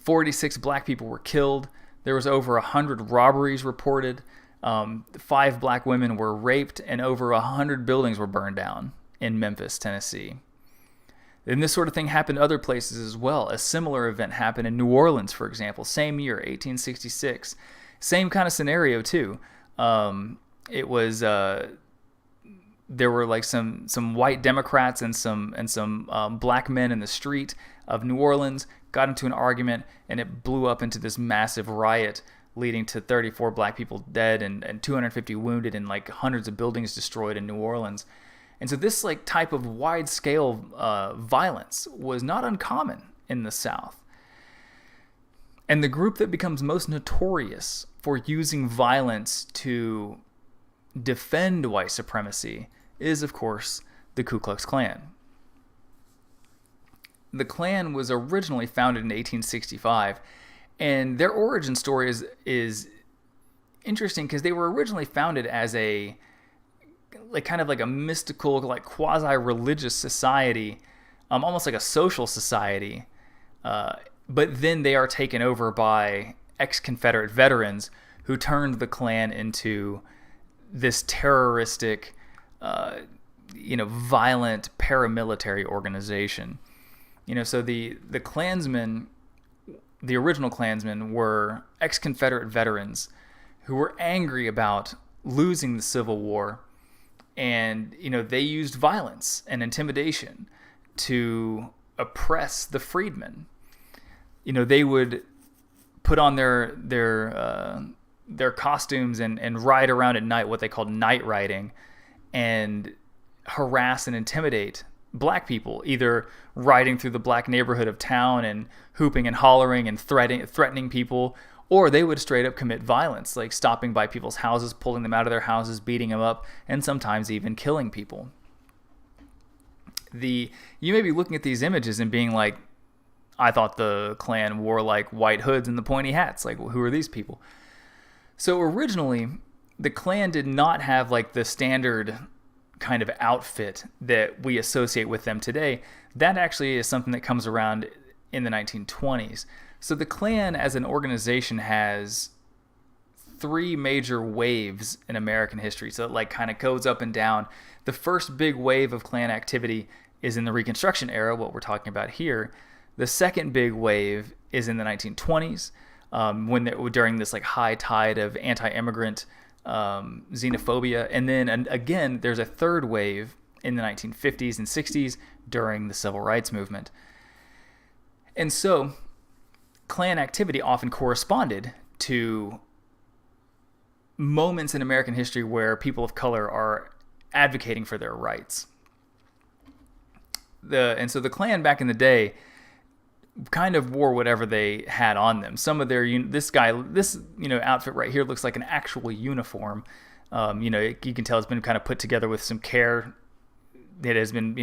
46 black people were killed. There was over 100 robberies reported. 5 black women were raped, and over 100 buildings were burned down in Memphis, Tennessee. And this sort of thing happened other places as well. A similar event happened in New Orleans, for example, same year, 1866. Same kind of scenario too. It was there were like some white Democrats and some black men in the street of New Orleans got into an argument, and it blew up into this massive riot, leading to 34 black people dead and 250 wounded, and like hundreds of buildings destroyed in New Orleans. And so this like type of wide-scale violence was not uncommon in the South. And the group that becomes most notorious for using violence to defend white supremacy is, of course, the Ku Klux Klan. The Klan was originally founded in 1865, and their origin story is interesting because they were originally founded as a like kind of like a mystical, like quasi-religious society, almost like a social society. But then they are taken over by ex-Confederate veterans who turned the Klan into this terroristic, violent paramilitary organization. So the Klansmen, the original Klansmen, were ex-Confederate veterans who were angry about losing the Civil War, and they used violence and intimidation to oppress the freedmen. They would put on their costumes and ride around at night, what they called night riding, and harass and intimidate black people, either riding through the black neighborhood of town and hooping and hollering and threatening people, or they would straight up commit violence, like stopping by people's houses, pulling them out of their houses, beating them up, and sometimes even killing people. You may be looking at these images and being like, I thought the Klan wore like white hoods and the pointy hats. Like, who are these people? So originally, the Klan did not have like the standard kind of outfit that we associate with them today. That actually is something that comes around in the 1920s. So the Klan as an organization has three major waves in American history. So it like kind of goes up and down. The first big wave of Klan activity is in the Reconstruction era, what we're talking about here. The second big wave is in the 1920s, during this like high tide of anti-immigrant xenophobia. And then again, there's a third wave in the 1950s and 60s during the Civil Rights Movement. And so Klan activity often corresponded to moments in American history where people of color are advocating for their rights. And so the Klan back in the day kind of wore whatever they had on them. Some of their this outfit right here looks like an actual uniform. You can tell it's been kind of put together with some care. It has been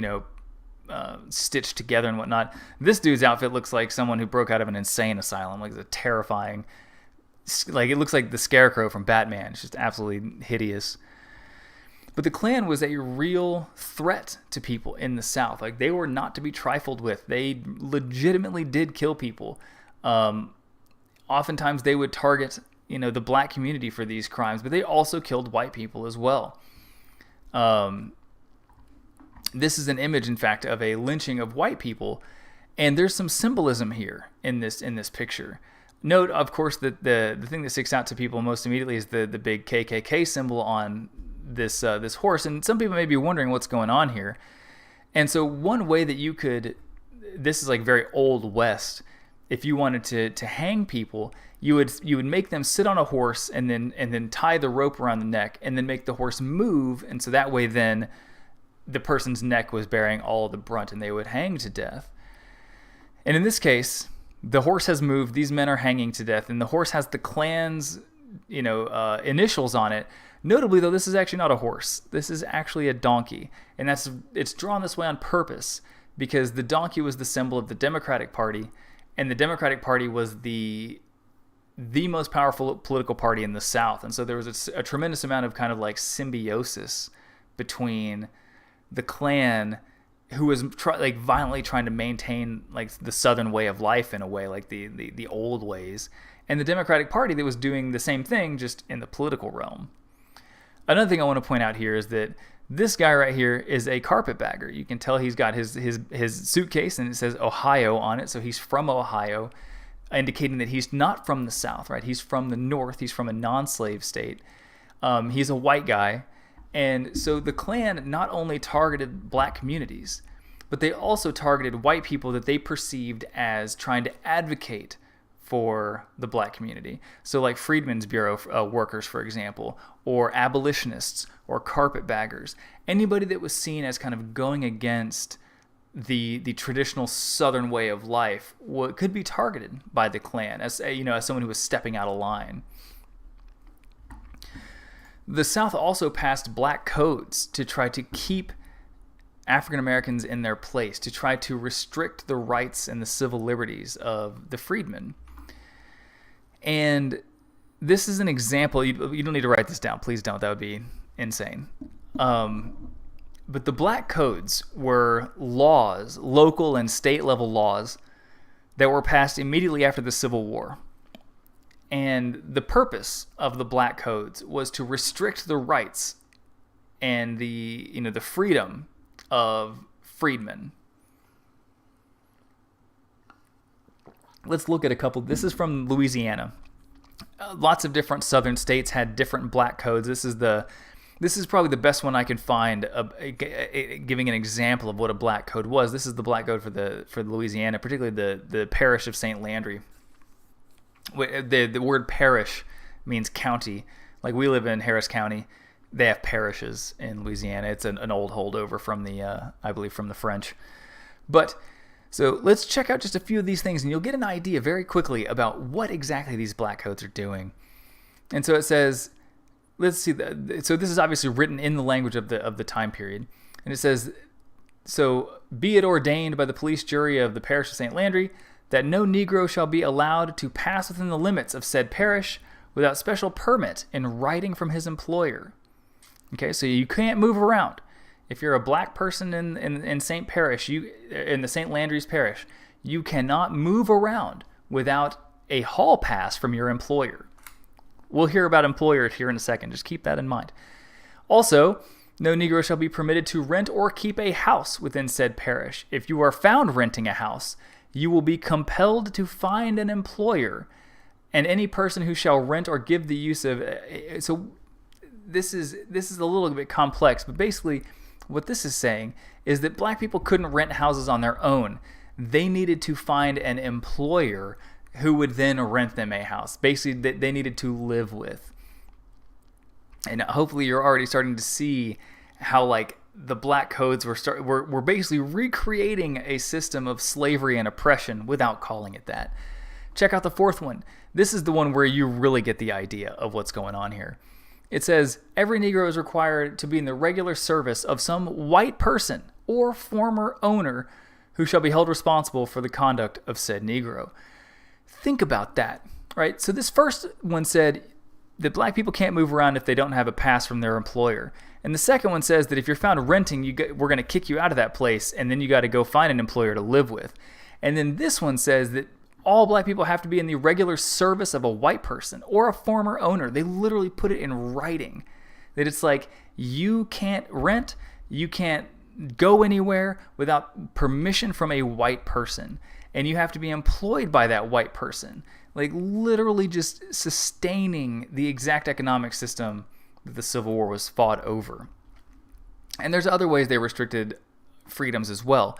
stitched together and whatnot. This dude's outfit looks like someone who broke out of an insane asylum. Like, it's a terrifying, like, it looks like the Scarecrow from Batman. It's just absolutely hideous. But the Klan was a real threat to people in the South. Like, they were not to be trifled with. They legitimately did kill people. Oftentimes they would target, the black community for these crimes, but they also killed white people as well. This is an image, in fact, of a lynching of white people, and there's some symbolism here in this picture. Note, of course, that the thing that sticks out to people most immediately is the big KKK symbol on this horse, and some people may be wondering what's going on here. And so one way that you could, this is like very Old West, if you wanted to hang people, you would make them sit on a horse and then tie the rope around the neck and then make the horse move, and so that way then the person's neck was bearing all the brunt and they would hang to death. And in this case, the horse has moved, these men are hanging to death, and the horse has the Klan's initials on it. Notably, though, this is actually not a horse. This is actually a donkey, and it's drawn this way on purpose because the donkey was the symbol of the Democratic Party, and the Democratic Party was the most powerful political party in the South. And so there was a tremendous amount of kind of like symbiosis between the Klan, who was violently trying to maintain like the Southern way of life in a way, like the old ways, and the Democratic Party that was doing the same thing just in the political realm. Another thing I want to point out here is that this guy right here is a carpetbagger. You can tell he's got his suitcase and it says Ohio on it, so he's from Ohio, indicating that he's not from the South, right? He's from the North. He's from a non-slave state. He's a white guy. And so the Klan not only targeted black communities, but they also targeted white people that they perceived as trying to advocate for the black community. So like Freedmen's Bureau workers, for example, or abolitionists or carpetbaggers, anybody that was seen as kind of going against the traditional Southern way of life could be targeted by the Klan as someone who was stepping out of line. The South also passed black codes to try to keep African Americans in their place, to try to restrict the rights and the civil liberties of the freedmen. And this is an example. You don't need to write this down. Please don't. That would be insane. But the black codes were laws, local and state level laws, that were passed immediately after the Civil War. And the purpose of the black codes was to restrict the rights and the freedom of freedmen. Let's look at a couple. This is from Louisiana. Lots of different southern states had different black codes. This is probably the best one I can find, giving an example of what a black code was. This is the black code for Louisiana, particularly the parish of St. Landry. The word parish means county. Like we live in Harris County, they have parishes in Louisiana. It's an old holdover from I believe from the French. But so let's check out just a few of these things, and you'll get an idea very quickly about what exactly these black codes are doing. And so it says, let's see. So this is obviously written in the language of the time period, and it says, "So be it ordained by the police jury of the parish of St. Landry that no Negro shall be allowed to pass within the limits of said parish without special permit in writing from his employer." Okay, so you can't move around. If you're a black person in St. Parish, in the St. Landry's parish, you cannot move around without a hall pass from your employer. We'll hear about employers here in a second. Just keep that in mind. Also, no Negro shall be permitted to rent or keep a house within said parish. If you are found renting a house, you will be compelled to find an employer, and any person who shall rent or give the use of. So this is a little bit complex, but basically what this is saying is that black people couldn't rent houses on their own. They needed to find an employer who would then rent them a house, basically that they needed to live with. And hopefully you're already starting to see how like the black codes were basically recreating a system of slavery and oppression without calling it that. Check out the fourth one. This is the one where you really get the idea of what's going on here. It says, every Negro is required to be in the regular service of some white person or former owner who shall be held responsible for the conduct of said Negro. Think about that, right? So this first one said that black people can't move around if they don't have a pass from their employer. And the second one says that if you're found renting, we're going to kick you out of that place, and then you got to go find an employer to live with. And then this one says that all black people have to be in the regular service of a white person or a former owner. They literally put it in writing. That it's like, you can't rent, you can't go anywhere without permission from a white person. And you have to be employed by that white person. Like literally just sustaining the exact economic system that the Civil War was fought over. And there's other ways they restricted freedoms as well.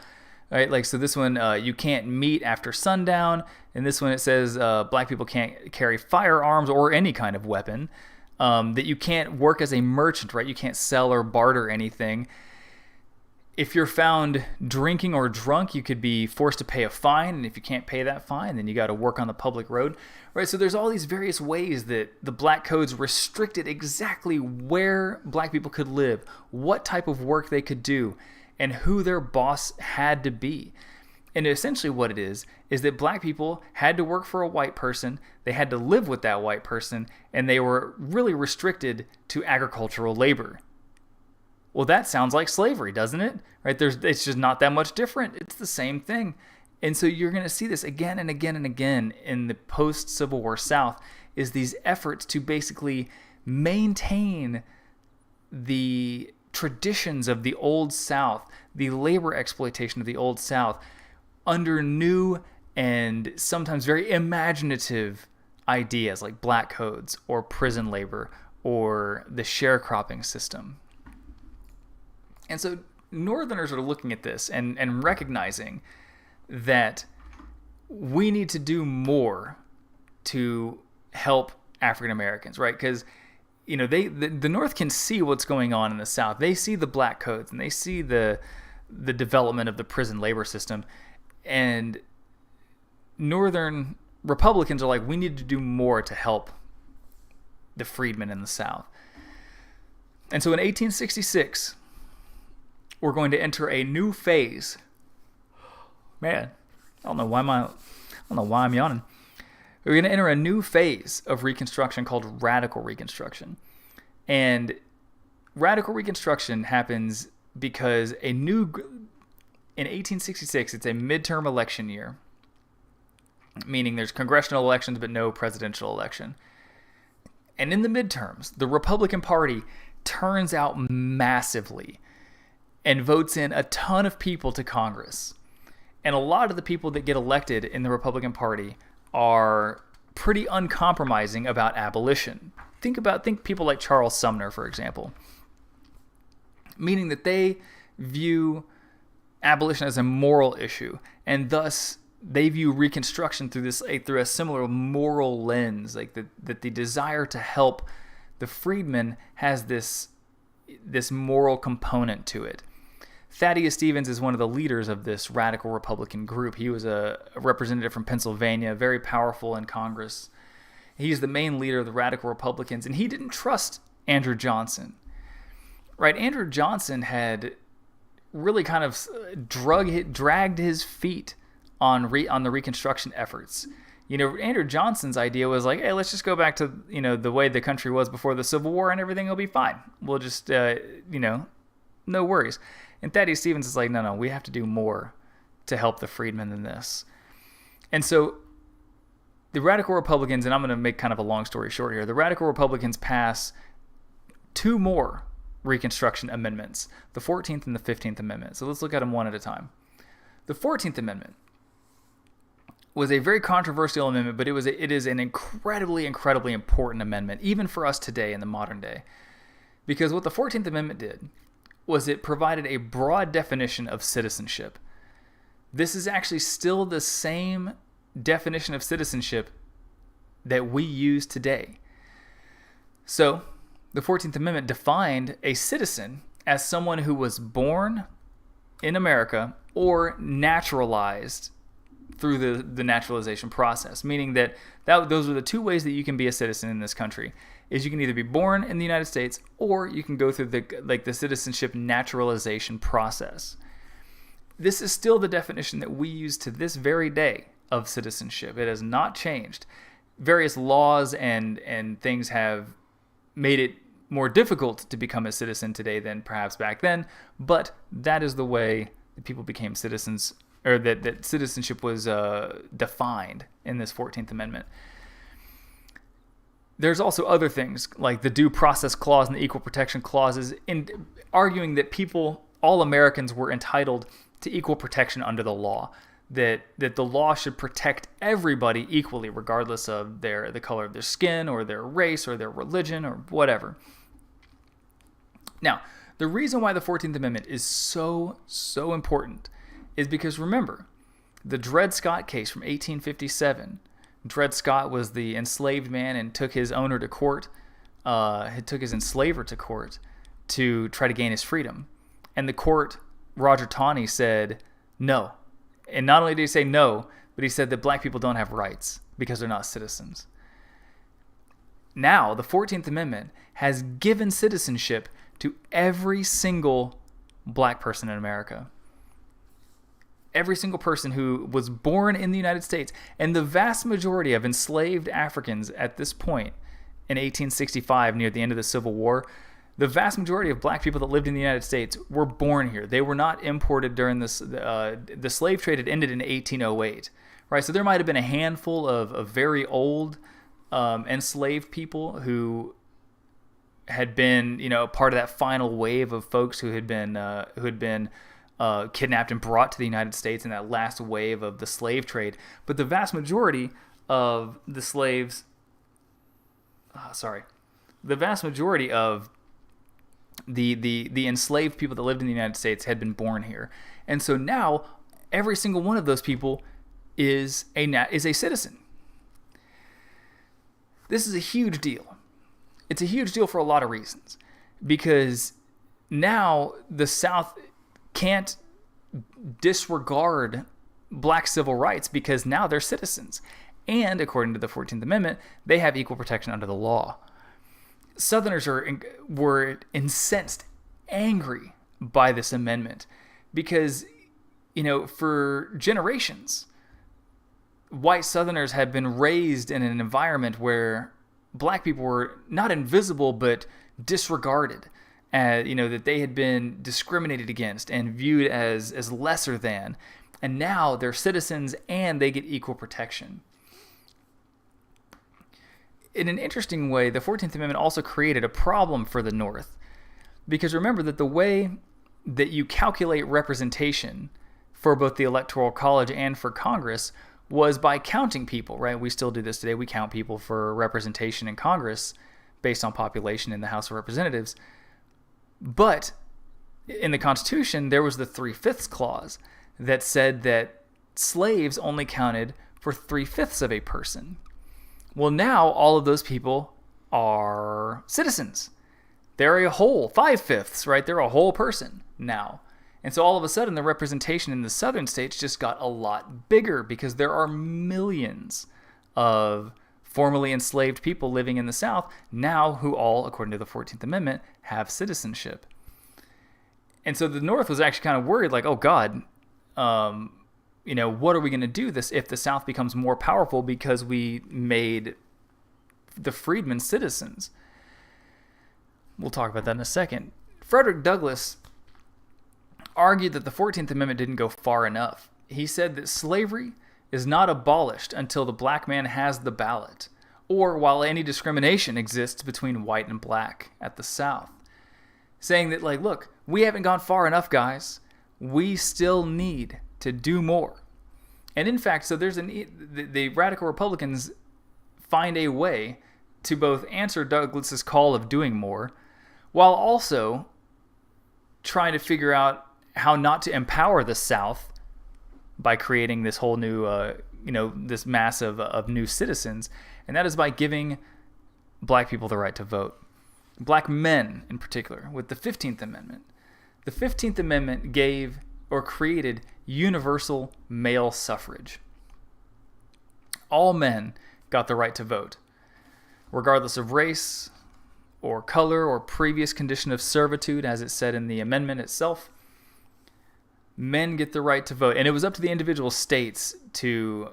Right, like so this one, you can't meet after sundown. And this one it says black people can't carry firearms or any kind of weapon. That you can't work as a merchant, right? You can't sell or barter anything. If you're found drinking or drunk, you could be forced to pay a fine. And if you can't pay that fine, then you got to work on the public road. Right, so there's all these various ways that the black codes restricted exactly where black people could live, what type of work they could do, and who their boss had to be. And essentially what it is that black people had to work for a white person, they had to live with that white person, and they were really restricted to agricultural labor. Well, that sounds like slavery, doesn't it? Right? It's just not that much different. It's the same thing. And so you're going to see this again and again and again in the post-Civil War South, is these efforts to basically maintain the traditions of the Old South, the labor exploitation of the Old South, under new and sometimes very imaginative ideas like black codes or prison labor or the sharecropping system. And so Northerners are looking at this and recognizing that we need to do more to help African Americans, right? Because the North can see what's going on in the South. They see the black codes and they see the development of the prison labor system. And Northern Republicans are like, we need to do more to help the freedmen in the South. And so in 1866, we're going to enter a new phase. Man, I don't know why I'm yawning. We're going to enter a new phase of Reconstruction called Radical Reconstruction. And radical Reconstruction happens because in 1866, it's a midterm election year, meaning there's congressional elections but no presidential election. And in the midterms, the Republican Party turns out massively and votes in a ton of people to Congress. And a lot of the people that get elected in the Republican Party are pretty uncompromising about abolition. Think people like Charles Sumner, for example, meaning that they view abolition as a moral issue, and thus they view Reconstruction through a similar moral lens, like that the desire to help the freedmen has this moral component to it. Thaddeus Stevens is one of the leaders of this radical Republican group. He was a representative from Pennsylvania, very powerful in Congress. He's the main leader of the radical Republicans, and he didn't trust Andrew Johnson. Right? Andrew Johnson had really kind of dragged his feet on the Reconstruction efforts. Andrew Johnson's idea was like, hey, let's just go back to, the way the country was before the Civil War and everything will be fine. We'll just, no worries. And Thaddeus Stevens is like, no, we have to do more to help the freedmen than this. And so the radical Republicans, and I'm going to make kind of a long story short here, the radical Republicans pass two more Reconstruction amendments, the 14th and the 15th Amendment. So let's look at them one at a time. The 14th Amendment was a very controversial amendment, but it is an incredibly important amendment, even for us today in the modern day. Because what the 14th Amendment did was it provided a broad definition of citizenship. This is actually still the same definition of citizenship that we use today. So, the 14th Amendment defined a citizen as someone who was born in America or naturalized through the naturalization process, meaning that those are the two ways that you can be a citizen in this country. Is you can either be born in the United States or you can go through the citizenship naturalization process. This is still the definition that we use to this very day of citizenship. It has not changed. Various laws and things have made it more difficult to become a citizen today than perhaps back then, but that is the way that people became citizens, or that citizenship was defined in this 14th Amendment. There's also other things like the Due Process Clause and the Equal Protection Clauses, in arguing that all Americans were entitled to equal protection under the law, that the law should protect everybody equally, regardless of the color of their skin or their race or their religion or whatever. Now, the reason why the 14th Amendment is so important is because, remember, the Dred Scott case from 1857. Dred Scott was the enslaved man and took his owner to court, took his enslaver to court to try to gain his freedom. And the court, Roger Taney, said no. And not only did he say no, but he said that black people don't have rights because they're not citizens. Now, the 14th Amendment has given citizenship to every single black person in America. Every single person who was born in the United States, and the vast majority of enslaved Africans at this point in 1865, near the end of the Civil War, the vast majority of black people that lived in the United States were born here. They were not imported during this. The slave trade had ended in 1808, right? So there might have been a handful of very old enslaved people who had been, part of that final wave of folks who had been kidnapped and brought to the United States in that last wave of the slave trade. But the vast majority of the slaves, the vast majority of the enslaved people that lived in the United States had been born here. And so now every single one of those people is a citizen. This is a huge deal. It's a huge deal for a lot of reasons, because now the South can't disregard black civil rights because now they're citizens. And according to the 14th Amendment, they have equal protection under the law. Southerners were incensed, angry by this amendment because, for generations, white Southerners had been raised in an environment where black people were not invisible but disregarded. that they had been discriminated against and viewed as lesser than, and now they're citizens and they get equal protection. In an interesting way, the 14th Amendment also created a problem for the North, because remember that the way that you calculate representation for both the Electoral College and for Congress was by counting people, right? We still do this today. We count people for representation in Congress based on population in the House of Representatives. But in the Constitution, there was the 3/5 clause that said that slaves only counted for 3/5 of a person. Well, now all of those people are citizens. They're a whole 5/5, right? They're a whole person now. And so all of a sudden, the representation in the southern states just got a lot bigger because there are millions of formerly enslaved people living in the South now who all, according to the 14th Amendment, have citizenship. And so the North was actually kind of worried, like, oh God, what are we going to do this if the South becomes more powerful because we made the freedmen citizens? We'll talk about that in a second. Frederick Douglass argued that the 14th Amendment didn't go far enough. He said that slavery is not abolished until the black man has the ballot, or while any discrimination exists between white and black at the South. Saying that, like, look, we haven't gone far enough, guys. We still need to do more. And in fact, so the radical Republicans find a way to both answer Douglas's call of doing more, while also trying to figure out how not to empower the South by creating this whole new, this mass of new citizens, and that is by giving black people the right to vote. Black men, in particular, with the 15th Amendment. The 15th Amendment gave or created universal male suffrage. All men got the right to vote, regardless of race or color or previous condition of servitude, as it said in the amendment itself. Men get the right to vote. And it was up to the individual states to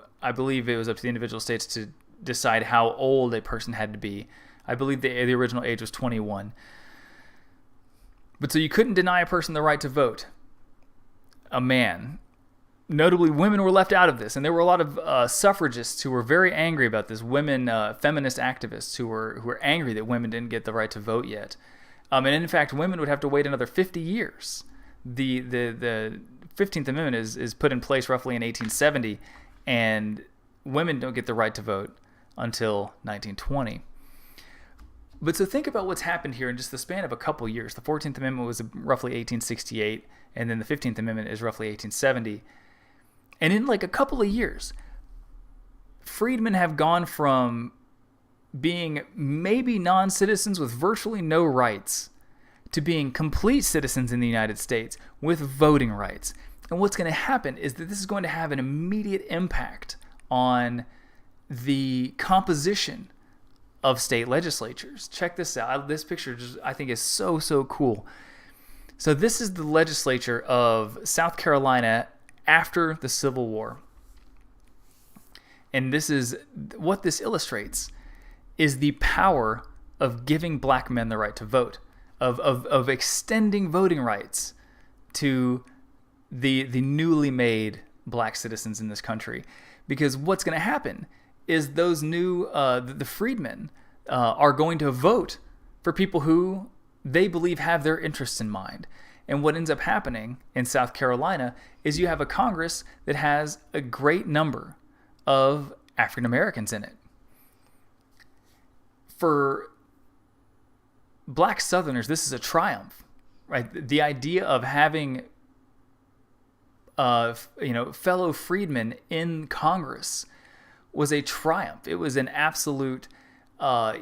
decide how old a person had to be. I believe the original age was 21. But so you couldn't deny a person the right to vote. A man. Notably, women were left out of this. And there were a lot of suffragists who were very angry about this. Women, feminist activists who were angry that women didn't get the right to vote yet. And in fact, women would have to wait another 50 years. The 15th Amendment is put in place roughly in 1870, and women don't get the right to vote until 1920. But so think about what's happened here in just the span of a couple years. The 14th Amendment was roughly 1868, and then the 15th Amendment is roughly 1870. And in like a couple of years, freedmen have gone from being maybe non-citizens with virtually no rights to being complete citizens in the United States with voting rights. And what's going to happen is that this is going to have an immediate impact on the composition of state legislatures. Check this out. This picture I think is so cool. So this is the legislature of South Carolina after the Civil War. And this is what this illustrates is the power of giving black men the right to vote. Of extending voting rights to the newly made black citizens in this country. Because what's going to happen is those new, the freedmen are going to vote for people who they believe have their interests in mind. And what ends up happening in South Carolina is you have a Congress that has a great number of African Americans in it. For black Southerners, this is a triumph, right? The idea of having, fellow freedmen in Congress was a triumph. It was an absolute, a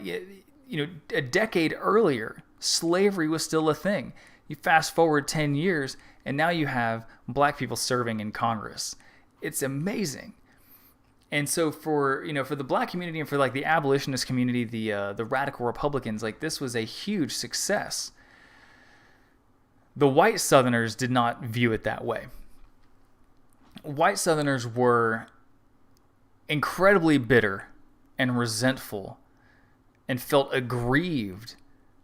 decade earlier, slavery was still a thing. You fast forward 10 years, and now you have black people serving in Congress. It's amazing. And so for the black community and for like the abolitionist community, the radical Republicans, like this was a huge success. The white Southerners did not view it that way. White Southerners were incredibly bitter and resentful and felt aggrieved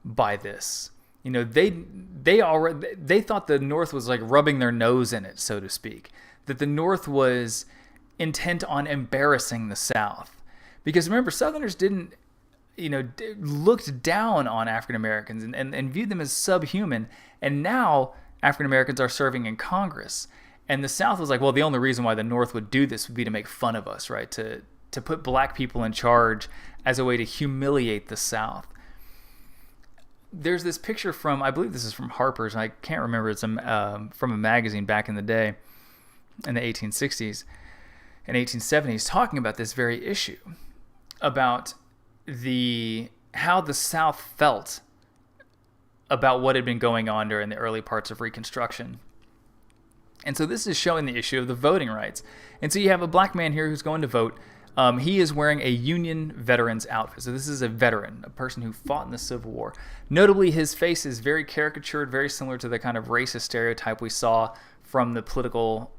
by this. they thought the North was like rubbing their nose in it, so to speak. That the North was intent on embarrassing the South, because remember, Southerners didn't, looked down on African Americans and viewed them as subhuman. And now African Americans are serving in Congress, and the South was like, well, the only reason why the North would do this would be to make fun of us, right? To put black people in charge as a way to humiliate the South. There's this picture from, I believe this is from Harper's, and I can't remember, it's from a magazine back in the day, in the 1860s and 1870s, talking about this very issue, about how the South felt about what had been going on during the early parts of Reconstruction. And so this is showing the issue of the voting rights. And so you have a black man here who's going to vote. He is wearing a Union veteran's outfit. So this is a veteran, a person who fought in the Civil War. Notably, his face is very caricatured, very similar to the kind of racist stereotype we saw from the political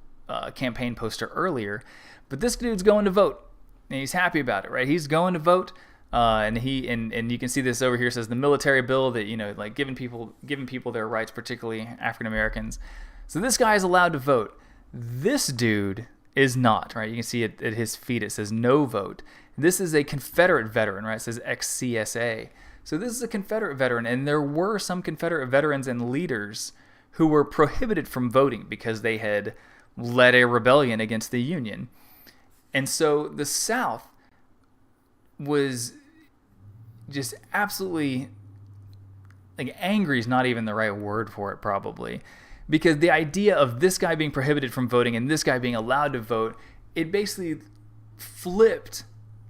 campaign poster earlier. But this dude's going to vote, and he's happy about it, right? He's going to vote, and you can see this over here. It says the military bill that, like giving people their rights, particularly African Americans. So this guy is allowed to vote. This dude is not, right? You can see it at his feet. It says no vote. This is a Confederate veteran, right? It says ex-CSA. So this is a Confederate veteran, and there were some Confederate veterans and leaders who were prohibited from voting because they had led a rebellion against the Union. And so the South was just absolutely, like, angry is not even the right word for it, probably. Because the idea of this guy being prohibited from voting and this guy being allowed to vote, it basically flipped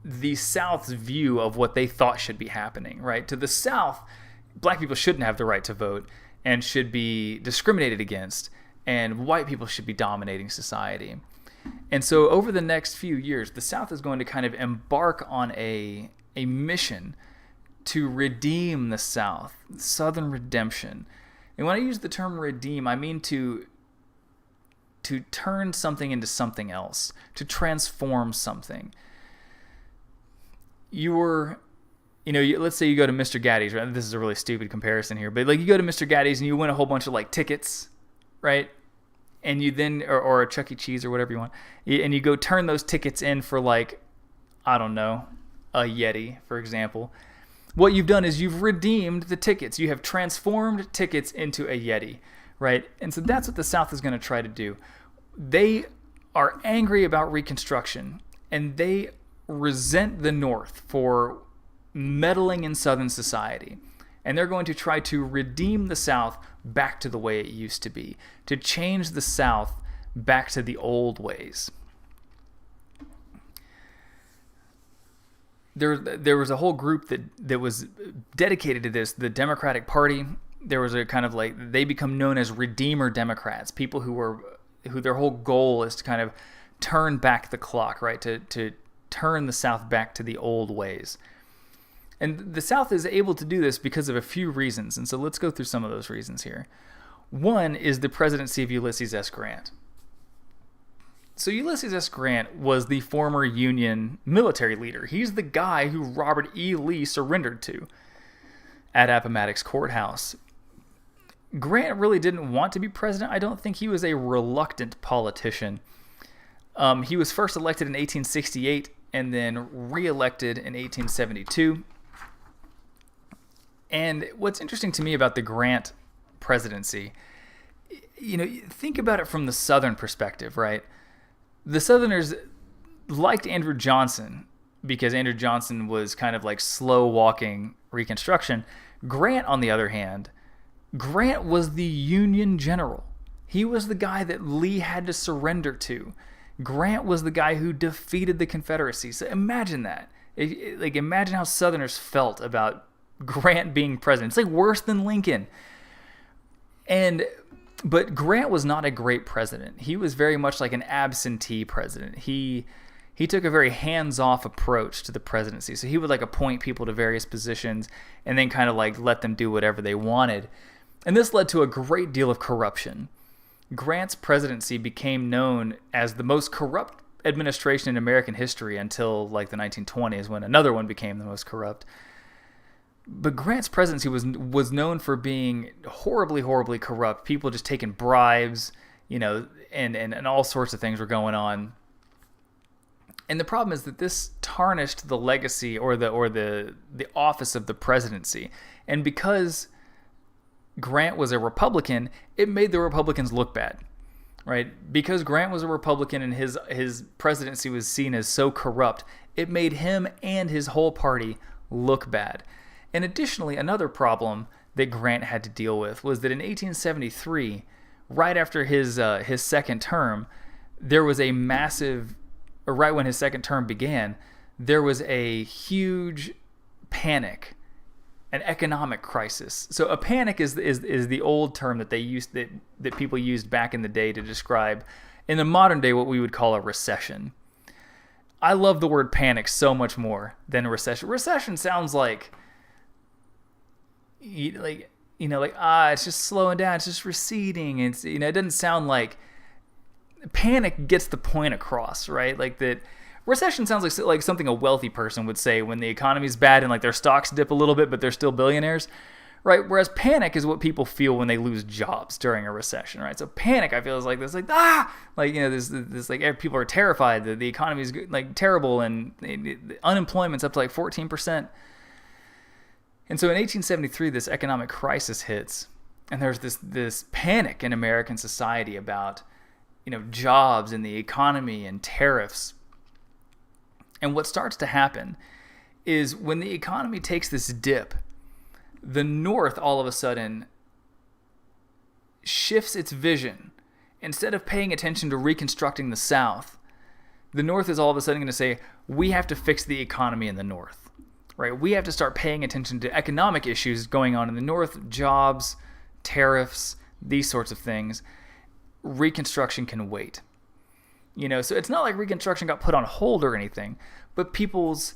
the South's view of what they thought should be happening, right? To the South, black people shouldn't have the right to vote and should be discriminated against, and white people should be dominating society. And so over the next few years, the South is going to kind of embark on a mission to redeem the South, Southern redemption. And when I use the term redeem, I mean to turn something into something else, to transform something. Let's say you go to Mr. Gatti's, right? This is a really stupid comparison here, but like you go to Mr. Gatti's and you win a whole bunch of like tickets, right? And you then, or a Chuck E. Cheese or whatever you want, and you go turn those tickets in for like, I don't know, a Yeti, for example. What you've done is you've redeemed the tickets. You have transformed tickets into a Yeti, right? And so that's what the South is going to try to do. They are angry about Reconstruction, and they resent the North for meddling in Southern society. And they're going to try to redeem the South back to the way it used to be, to change the South back to the old ways. There was a whole group that was dedicated to this, the Democratic Party. There was a kind of like, they become known as Redeemer Democrats, people who their whole goal is to kind of turn back the clock, right? To turn the South back to the old ways. And the South is able to do this because of a few reasons. And so let's go through some of those reasons here. One is the presidency of Ulysses S. Grant. So Ulysses S. Grant was the former Union military leader. He's the guy who Robert E. Lee surrendered to at Appomattox Courthouse. Grant really didn't want to be president. I don't think he was a reluctant politician. He was first elected in 1868 and then re-elected in 1872. And what's interesting to me about the Grant presidency, think about it from the Southern perspective, right? The Southerners liked Andrew Johnson because Andrew Johnson was kind of like slow walking Reconstruction. Grant, on the other hand, Grant was the Union general. He was the guy that Lee had to surrender to. Grant was the guy who defeated the Confederacy. So imagine that. Imagine how Southerners felt about Grant being president. It's like worse than Lincoln. But Grant was not a great president. He was very much like an absentee president. He took a very hands-off approach to the presidency. So he would like appoint people to various positions and then kind of like let them do whatever they wanted. And this led to a great deal of corruption. Grant's presidency became known as the most corrupt administration in American history until like the 1920s, when another one became the most corrupt. But Grant's presidency was known for being horribly, horribly corrupt. People just taking bribes, and all sorts of things were going on. And the problem is that this tarnished the legacy or the office of the presidency. And because Grant was a Republican, it made the Republicans look bad, right? Because Grant was a Republican and his presidency was seen as so corrupt, it made him and his whole party look bad. And additionally, another problem that Grant had to deal with was that in 1873, right after his second term, there was a massive, or right when his second term began, there was a huge panic, an economic crisis. So a panic is the old term that they used that people used back in the day to describe, in the modern day, what we would call a recession. I love the word panic so much more than a recession. Recession sounds like it's just slowing down, it's just receding. It's it doesn't sound like panic gets the point across, right? Like that recession sounds like something a wealthy person would say when the economy's bad and like their stocks dip a little bit, but they're still billionaires, right? Whereas panic is what people feel when they lose jobs during a recession, right? So panic, I feel, is like this, this like people are terrified that the economy is like terrible and unemployment's up to like 14%. And so in 1873, this economic crisis hits, and there's this panic in American society about, jobs and the economy and tariffs. And what starts to happen is when the economy takes this dip, the North all of a sudden shifts its vision. Instead of paying attention to reconstructing the South, the North is all of a sudden going to say, we have to fix the economy in the North. Right, we have to start paying attention to economic issues going on in the North, jobs, tariffs, these sorts of things. Reconstruction can wait. So it's not like Reconstruction got put on hold or anything, but people's,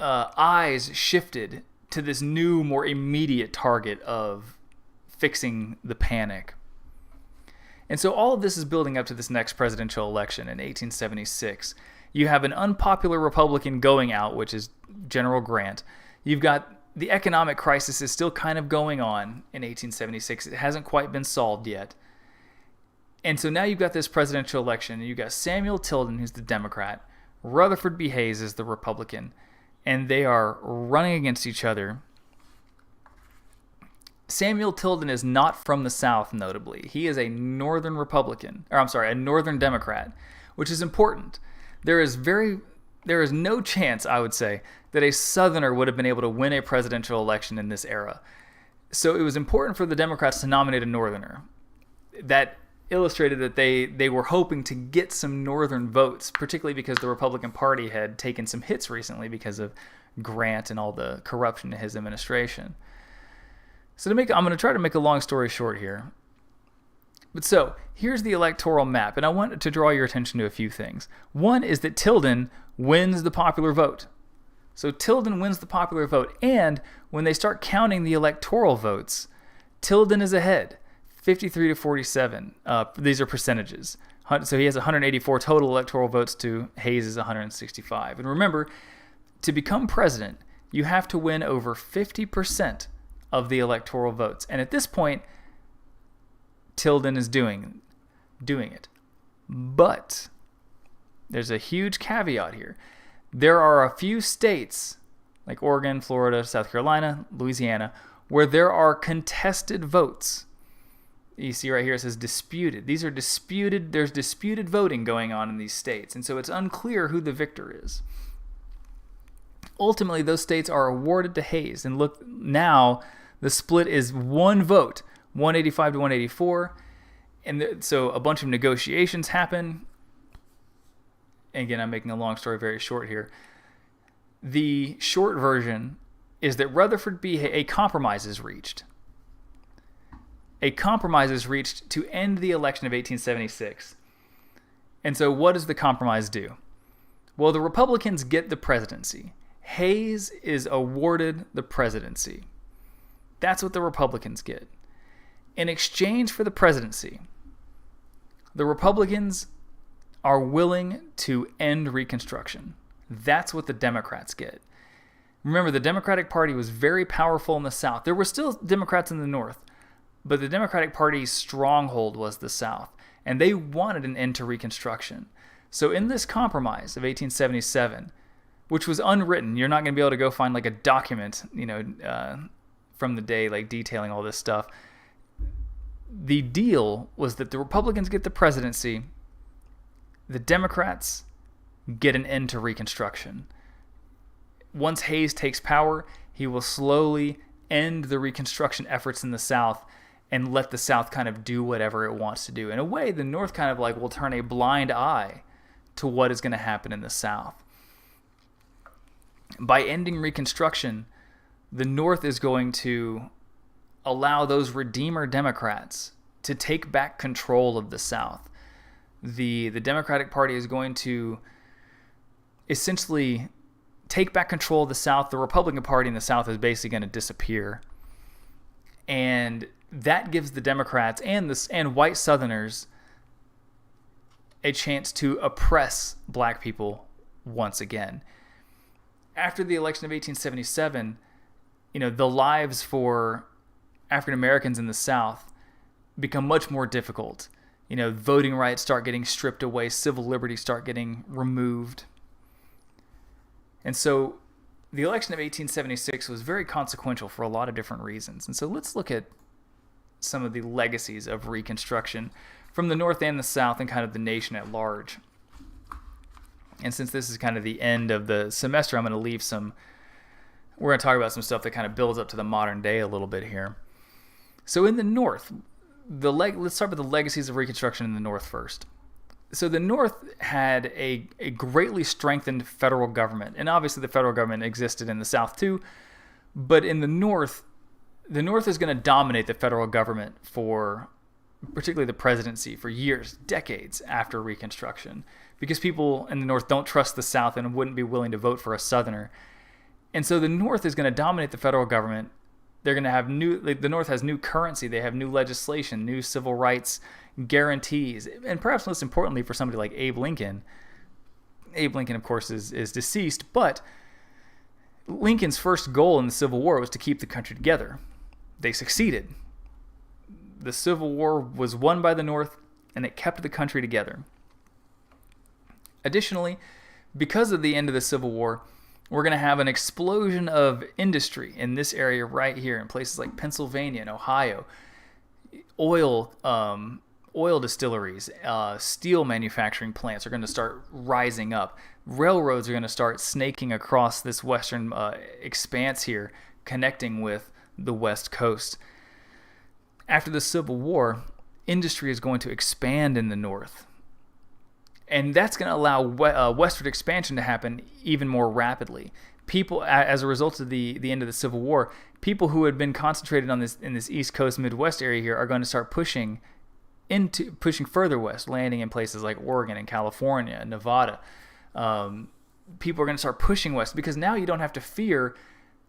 eyes shifted to this new, more immediate target of fixing the panic. And so all of this is building up to this next presidential election in 1876. You have an unpopular Republican going out, which is General Grant. You've got the economic crisis is still kind of going on in 1876. It hasn't quite been solved yet. And so now you've got this presidential election, and you've got Samuel Tilden, who's the Democrat, Rutherford B. Hayes is the Republican, and they are running against each other. Samuel Tilden is not from the South, notably. He is a Northern Northern Democrat, which is important. There is no chance, I would say, that a Southerner would have been able to win a presidential election in this era. So it was important for the Democrats to nominate a Northerner. That illustrated that they were hoping to get some Northern votes, particularly because the Republican Party had taken some hits recently because of Grant and all the corruption in his administration. So I'm going to try to make a long story short here. But so, here's the electoral map, and I want to draw your attention to a few things. One is that Tilden wins the popular vote. So Tilden wins the popular vote, and when they start counting the electoral votes, Tilden is ahead, 53 to 47. These are percentages. So he has 184 total electoral votes to Hayes' 165. And remember, to become president, you have to win over 50% of the electoral votes. And at this point, Tilden is doing it. But there's a huge caveat here. There are a few states, like Oregon, Florida, South Carolina, Louisiana, where there are contested votes. You see right here it says disputed. These are disputed. There's disputed voting going on in these states. And so it's unclear who the victor is. Ultimately, those states are awarded to Hayes. And look, now the split is one vote, 185 to 184. And so a bunch of negotiations happen. Again, I'm making a long story very short here. The short version is that a compromise is reached. A compromise is reached to end the election of 1876. And so what does the compromise do? Well, the Republicans get the presidency. Hayes is awarded the presidency. That's what the Republicans get. In exchange for the presidency, the Republicans are willing to end Reconstruction. That's what the Democrats get. Remember, the Democratic Party was very powerful in the South. There were still Democrats in the North, but the Democratic Party's stronghold was the South, and they wanted an end to Reconstruction. So in this compromise of 1877, which was unwritten, you're not going to be able to go find like a document, from the day, like detailing all this stuff. The deal was that the Republicans get the presidency, the Democrats get an end to Reconstruction. Once Hayes takes power, he will slowly end the Reconstruction efforts in the South and let the South kind of do whatever it wants to do. In a way, the North kind of like will turn a blind eye to what is going to happen in the South. By ending Reconstruction, the North is going to allow those Redeemer Democrats to take back control of the South. The Democratic Party is going to essentially take back control of the South. The Republican Party in the South is basically going to disappear. And that gives the Democrats and white Southerners a chance to oppress black people once again. After the election of 1877, the lives for African Americans in the South become much more difficult. Voting rights start getting stripped away, civil liberties start getting removed. And so the election of 1876 was very consequential for a lot of different reasons. And so let's look at some of the legacies of Reconstruction from the North and the South and kind of the nation at large. And since this is kind of the end of the semester, we're going to talk about some stuff that kind of builds up to the modern day a little bit here. So in the North, let's start with the legacies of Reconstruction in the North first. So the North had a greatly strengthened federal government, and obviously the federal government existed in the South too, but in the North is going to dominate the federal government for, particularly the presidency, for years, decades after Reconstruction, because people in the North don't trust the South and wouldn't be willing to vote for a Southerner. And so the North is going to dominate the federal government. They're going to have the North has new currency, they have new legislation, new civil rights guarantees, and perhaps most importantly for somebody like Abe Lincoln, of course, is deceased, but Lincoln's first goal in the Civil War was to keep the country together. They succeeded. The Civil War was won by the North, and it kept the country together. Additionally, because of the end of the Civil War, we're going to have an explosion of industry in this area right here, in places like Pennsylvania and Ohio. Oil distilleries, steel manufacturing plants are going to start rising up. Railroads are going to start snaking across this western expanse here, connecting with the West Coast. After the Civil War, industry is going to expand in the North. And that's going to allow westward expansion to happen even more rapidly. People, as a result of the end of the Civil War, people who had been concentrated on in this East Coast, Midwest area here are going to start pushing further west, landing in places like Oregon and California, Nevada. People are going to start pushing west because now you don't have to fear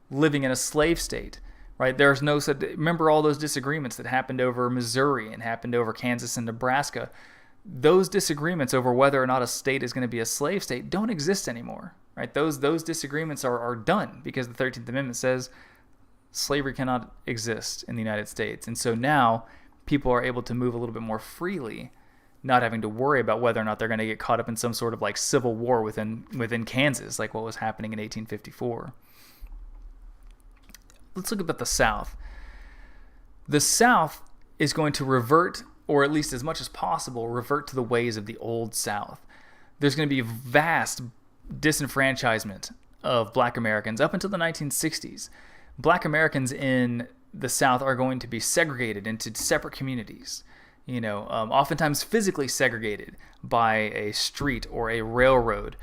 living in a slave state, right? Remember all those disagreements that happened over Missouri and happened over Kansas and Nebraska. Those disagreements over whether or not a state is going to be a slave state don't exist anymore, right? Those disagreements are done because the 13th Amendment says slavery cannot exist in the United States. And so now people are able to move a little bit more freely, not having to worry about whether or not they're going to get caught up in some sort of like civil war within Kansas, like what was happening in 1854. Let's look at the South. The South is going to revert, or at least as much as possible, revert to the ways of the old South. There's going to be vast disenfranchisement of black Americans up until the 1960s. Black Americans in the South are going to be segregated into separate communities, oftentimes physically segregated by a street or a railroad.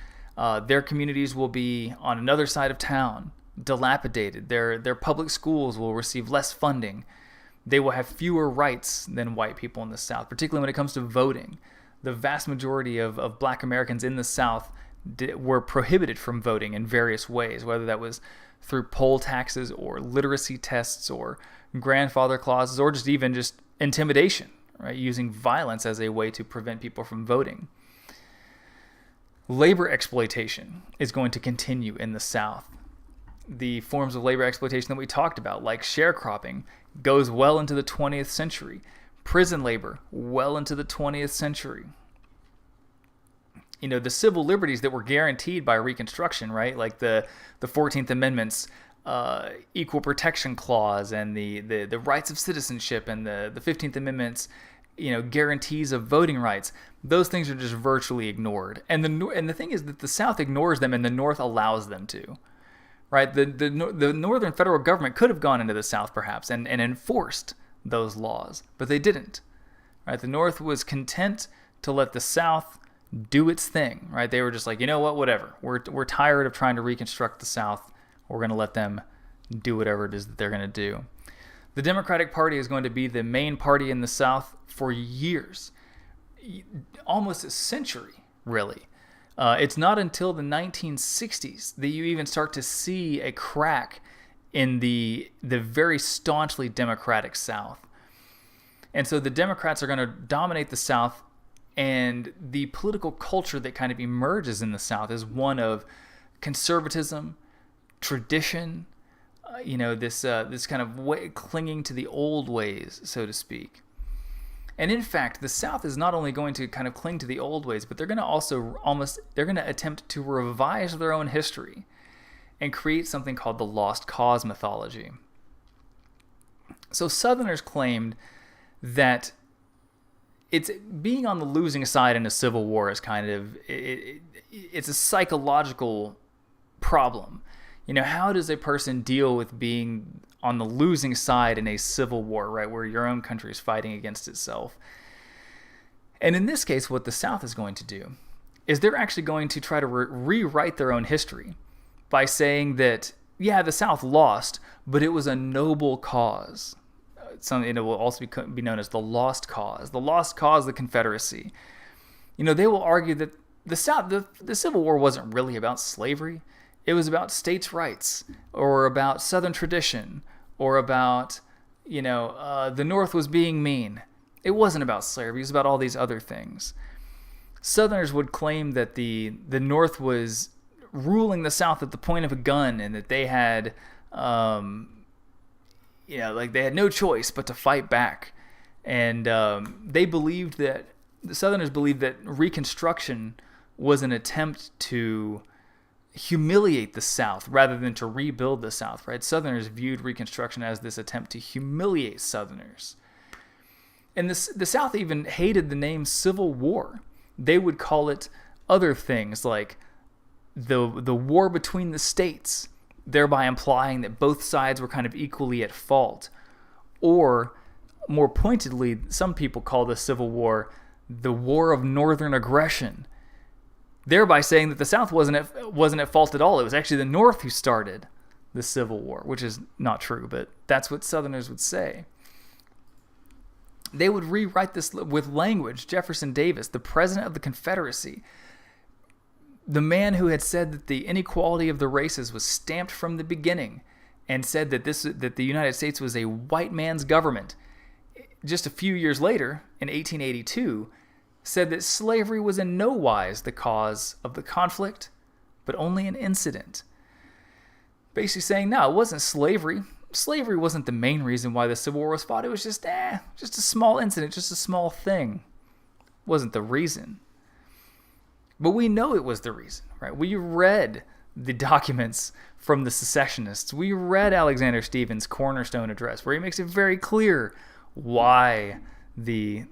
Their communities will be on another side of town, dilapidated. Their public schools will receive less funding. They will have fewer rights than white people in the South, particularly when it comes to voting. The vast majority of black Americans in the South were prohibited from voting in various ways, whether that was through poll taxes or literacy tests or grandfather clauses or just intimidation, right? Using violence as a way to prevent people from voting. Labor exploitation is going to continue in the South. the forms of labor exploitation that we talked about, like sharecropping, goes well into the 20th century. Prison labor, well into the 20th century. The civil liberties that were guaranteed by Reconstruction, right? Like the 14th Amendment's Equal Protection Clause and the rights of citizenship and the 15th Amendment's guarantees of voting rights. Those things are just virtually ignored. And the thing is that the South ignores them and the North allows them to. Right? The Northern federal government could have gone into the South perhaps and enforced those laws, but they didn't. Right? The North was content to let the South do its thing. Right? They were just like, you know what, whatever. We're tired of trying to reconstruct the South. We're going to let them do whatever it is that they're going to do. The Democratic Party is going to be the main party in the South for years, almost a century, really. It's not until the 1960s that you even start to see a crack in the very staunchly Democratic South. And so the Democrats are going to dominate the South, and the political culture that kind of emerges in the South is one of conservatism, tradition, this kind of clinging to the old ways, so to speak. And in fact, the South is not only going to kind of cling to the old ways, but they're going to also they're going to attempt to revise their own history and create something called the lost cause mythology. So Southerners claimed that it's being on the losing side in a civil war is kind of, it's a psychological problem. How does a person deal with being on the losing side in a civil war, right, where your own country is fighting against itself? And in this case, what the South is going to do is they're actually going to try to rewrite their own history by saying that, yeah, the South lost, but it was a noble cause. It will also be known as the lost cause of the Confederacy. They will argue that the South, the Civil War wasn't really about slavery. It was about states' rights, or about Southern tradition, or about, the North was being mean. It wasn't about slavery. It was about all these other things. Southerners would claim that the North was ruling the South at the point of a gun, and that they had, they had no choice but to fight back. And the Southerners believed that Reconstruction was an attempt to humiliate the South rather than to rebuild the South, right? Southerners viewed Reconstruction as this attempt to humiliate Southerners. And the South even hated the name Civil War. They would call it other things like the war between the states, thereby implying that both sides were kind of equally at fault. Or, more pointedly, some people call the Civil War the War of Northern Aggression, thereby saying that the South wasn't at fault at all. It was actually the North who started the Civil War, which is not true, but that's what Southerners would say. They would rewrite this with language. Jefferson Davis, the president of the Confederacy, the man who had said that the inequality of the races was stamped from the beginning, and said that the United States was a white man's government, just a few years later, in 1882, said that slavery was in no wise the cause of the conflict, but only an incident. Basically saying, no, it wasn't slavery. Slavery wasn't the main reason why the Civil War was fought. It was just a small incident, just a small thing. It wasn't the reason. But we know it was the reason, right? We read the documents from the secessionists. We read Alexander Stephens' cornerstone address, where he makes it very clear why the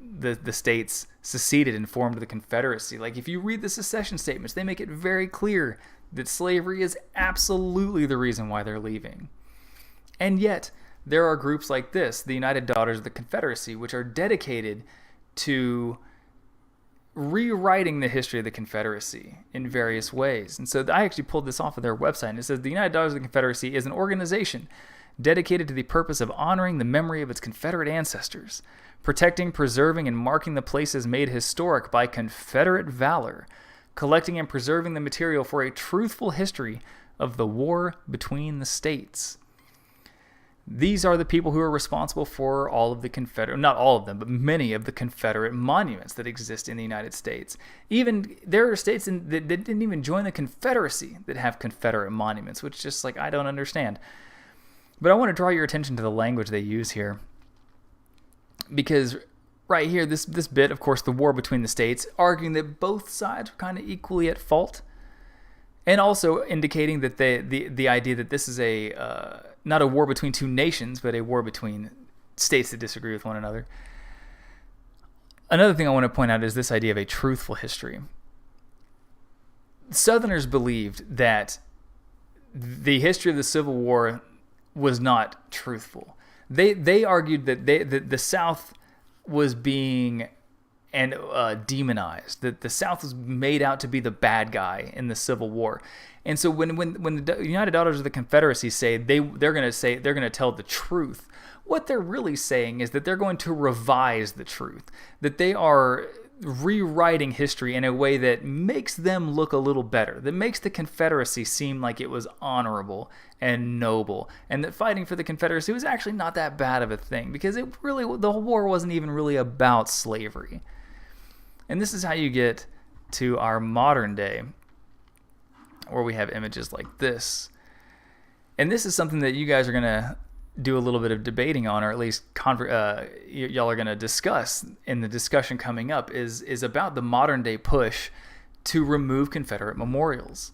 states seceded and formed the Confederacy. Like, if you read the secession statements, they make it very clear that slavery is absolutely the reason why they're leaving. And yet, there are groups like this, the United Daughters of the Confederacy, which are dedicated to rewriting the history of the Confederacy in various ways. And so I actually pulled this off of their website, and it says the United Daughters of the Confederacy is an organization dedicated to the purpose of honoring the memory of its Confederate ancestors, protecting, preserving, and marking the places made historic by Confederate valor, collecting and preserving the material for a truthful history of the war between the states. These are the people who are responsible for all of the Confederate, not all of them, but many of the Confederate monuments that exist in the United States. Even there are states that didn't even join the Confederacy that have Confederate monuments, which just like, I don't understand. But I want to draw your attention to the language they use here. Because right here, this bit, of course, the war between the states, arguing that both sides were kind of equally at fault. And also indicating that the idea that this is not a war between two nations, but a war between states that disagree with one another. Another thing I want to point out is this idea of a truthful history. Southerners believed that the history of the Civil War was not truthful. They argued that the South was being demonized, that the South was made out to be the bad guy in the Civil War. And so when the United Daughters of the Confederacy say they're going to tell the truth, what they're really saying is that they're going to revise the truth, that they are rewriting history in a way that makes them look a little better, that makes the Confederacy seem like it was honorable and noble, and that fighting for the Confederacy was actually not that bad of a thing, because the whole war wasn't even really about slavery. And this is how you get to our modern day, where we have images like this. And this is something that you guys are going to do a little bit of debating on, or at least y'all are going to discuss in the discussion coming up, is about the modern day push to remove Confederate memorials.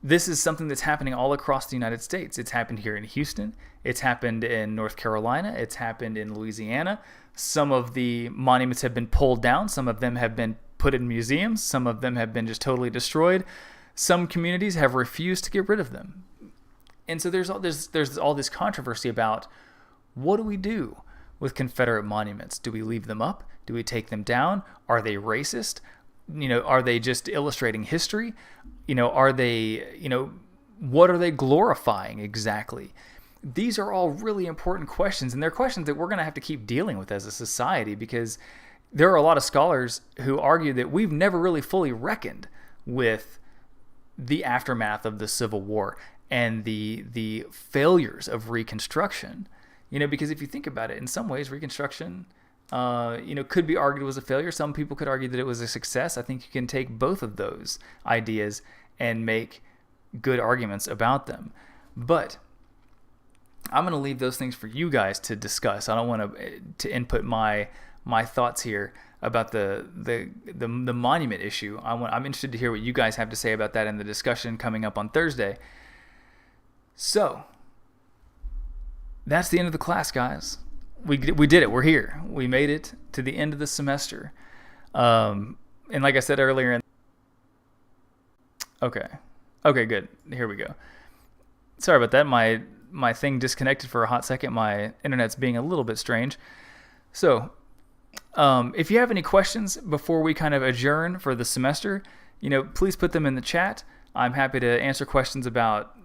This is something that's happening all across the United States. It's happened here in Houston. It's happened in North Carolina. It's happened in Louisiana. Some of the monuments have been pulled down. Some of them have been put in museums. Some of them have been just totally destroyed. Some communities have refused to get rid of them. And so there's all this controversy about, what do we do with Confederate monuments? Do we leave them up? Do we take them down? Are they racist? Are they just illustrating history? Are they, what are they glorifying exactly? These are all really important questions, and they're questions that we're going to have to keep dealing with as a society, because there are a lot of scholars who argue that we've never really fully reckoned with the aftermath of the Civil War and the failures of Reconstruction. Because if you think about it, in some ways, Reconstruction, could be argued was a failure. Some people could argue that it was a success. I think you can take both of those ideas and make good arguments about them. But I'm going to leave those things for you guys to discuss. I don't want to input my thoughts here about the monument issue. I'm interested to hear what you guys have to say about that in the discussion coming up on Thursday. So that's the end of the class, guys. We did it. We're here. We made it to the end of the semester. And like I said earlier, okay, good. Here we go. Sorry about that. My thing disconnected for a hot second. My internet's being a little bit strange. So, if you have any questions before we kind of adjourn for the semester, please put them in the chat. I'm happy to answer questions about,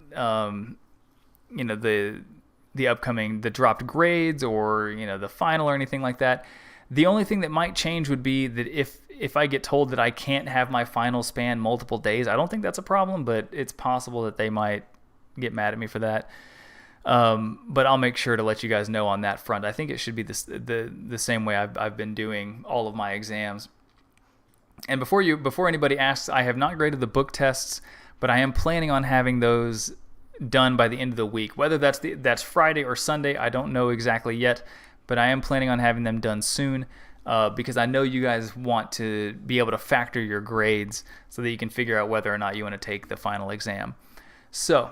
the upcoming, the dropped grades, or, the final or anything like that. The only thing that might change would be that if I get told that I can't have my final span multiple days, I don't think that's a problem, but it's possible that they might get mad at me for that. But I'll make sure to let you guys know on that front. I think it should be the same way I've been doing all of my exams. And before anybody asks, I have not graded the book tests, but I am planning on having those done by the end of the week. Whether that's Friday or Sunday, I don't know exactly yet, but I am planning on having them done soon, because I know you guys want to be able to factor your grades so that you can figure out whether or not you want to take the final exam. So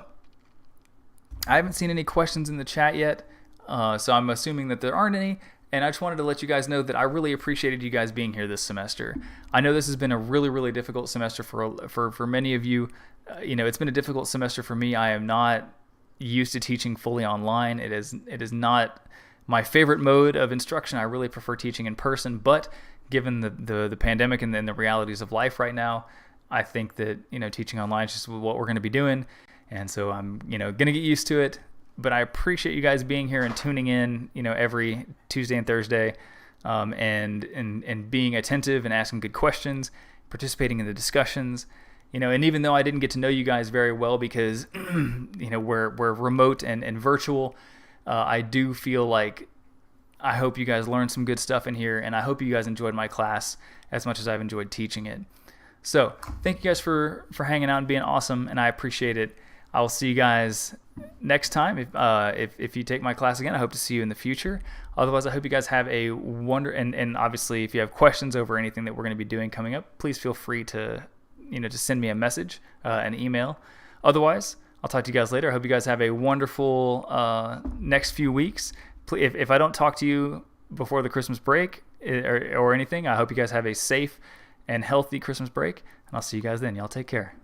I haven't seen any questions in the chat yet, so I'm assuming that there aren't any, and I just wanted to let you guys know that I really appreciated you guys being here this semester. I know this has been a really, really difficult semester for many of you. It's been a difficult semester for me. I am not used to teaching fully online. It is not my favorite mode of instruction. I really prefer teaching in person, but given the pandemic and then the realities of life right now, I think that teaching online is just what we're going to be doing. And so I'm, going to get used to it, but I appreciate you guys being here and tuning in, every Tuesday and Thursday, and being attentive and asking good questions, participating in the discussions, and even though I didn't get to know you guys very well because, we're remote and virtual, I do feel like I hope you guys learned some good stuff in here, and I hope you guys enjoyed my class as much as I've enjoyed teaching it. So thank you guys for hanging out and being awesome, and I appreciate it. I will see you guys next time. If you take my class again, I hope to see you in the future. Otherwise, I hope you guys have a and obviously, if you have questions over anything that we're going to be doing coming up, please feel free to just send me a message, an email. Otherwise, I'll talk to you guys later. I hope you guys have a wonderful next few weeks. If I don't talk to you before the Christmas break or anything, I hope you guys have a safe and healthy Christmas break, and I'll see you guys then. Y'all take care.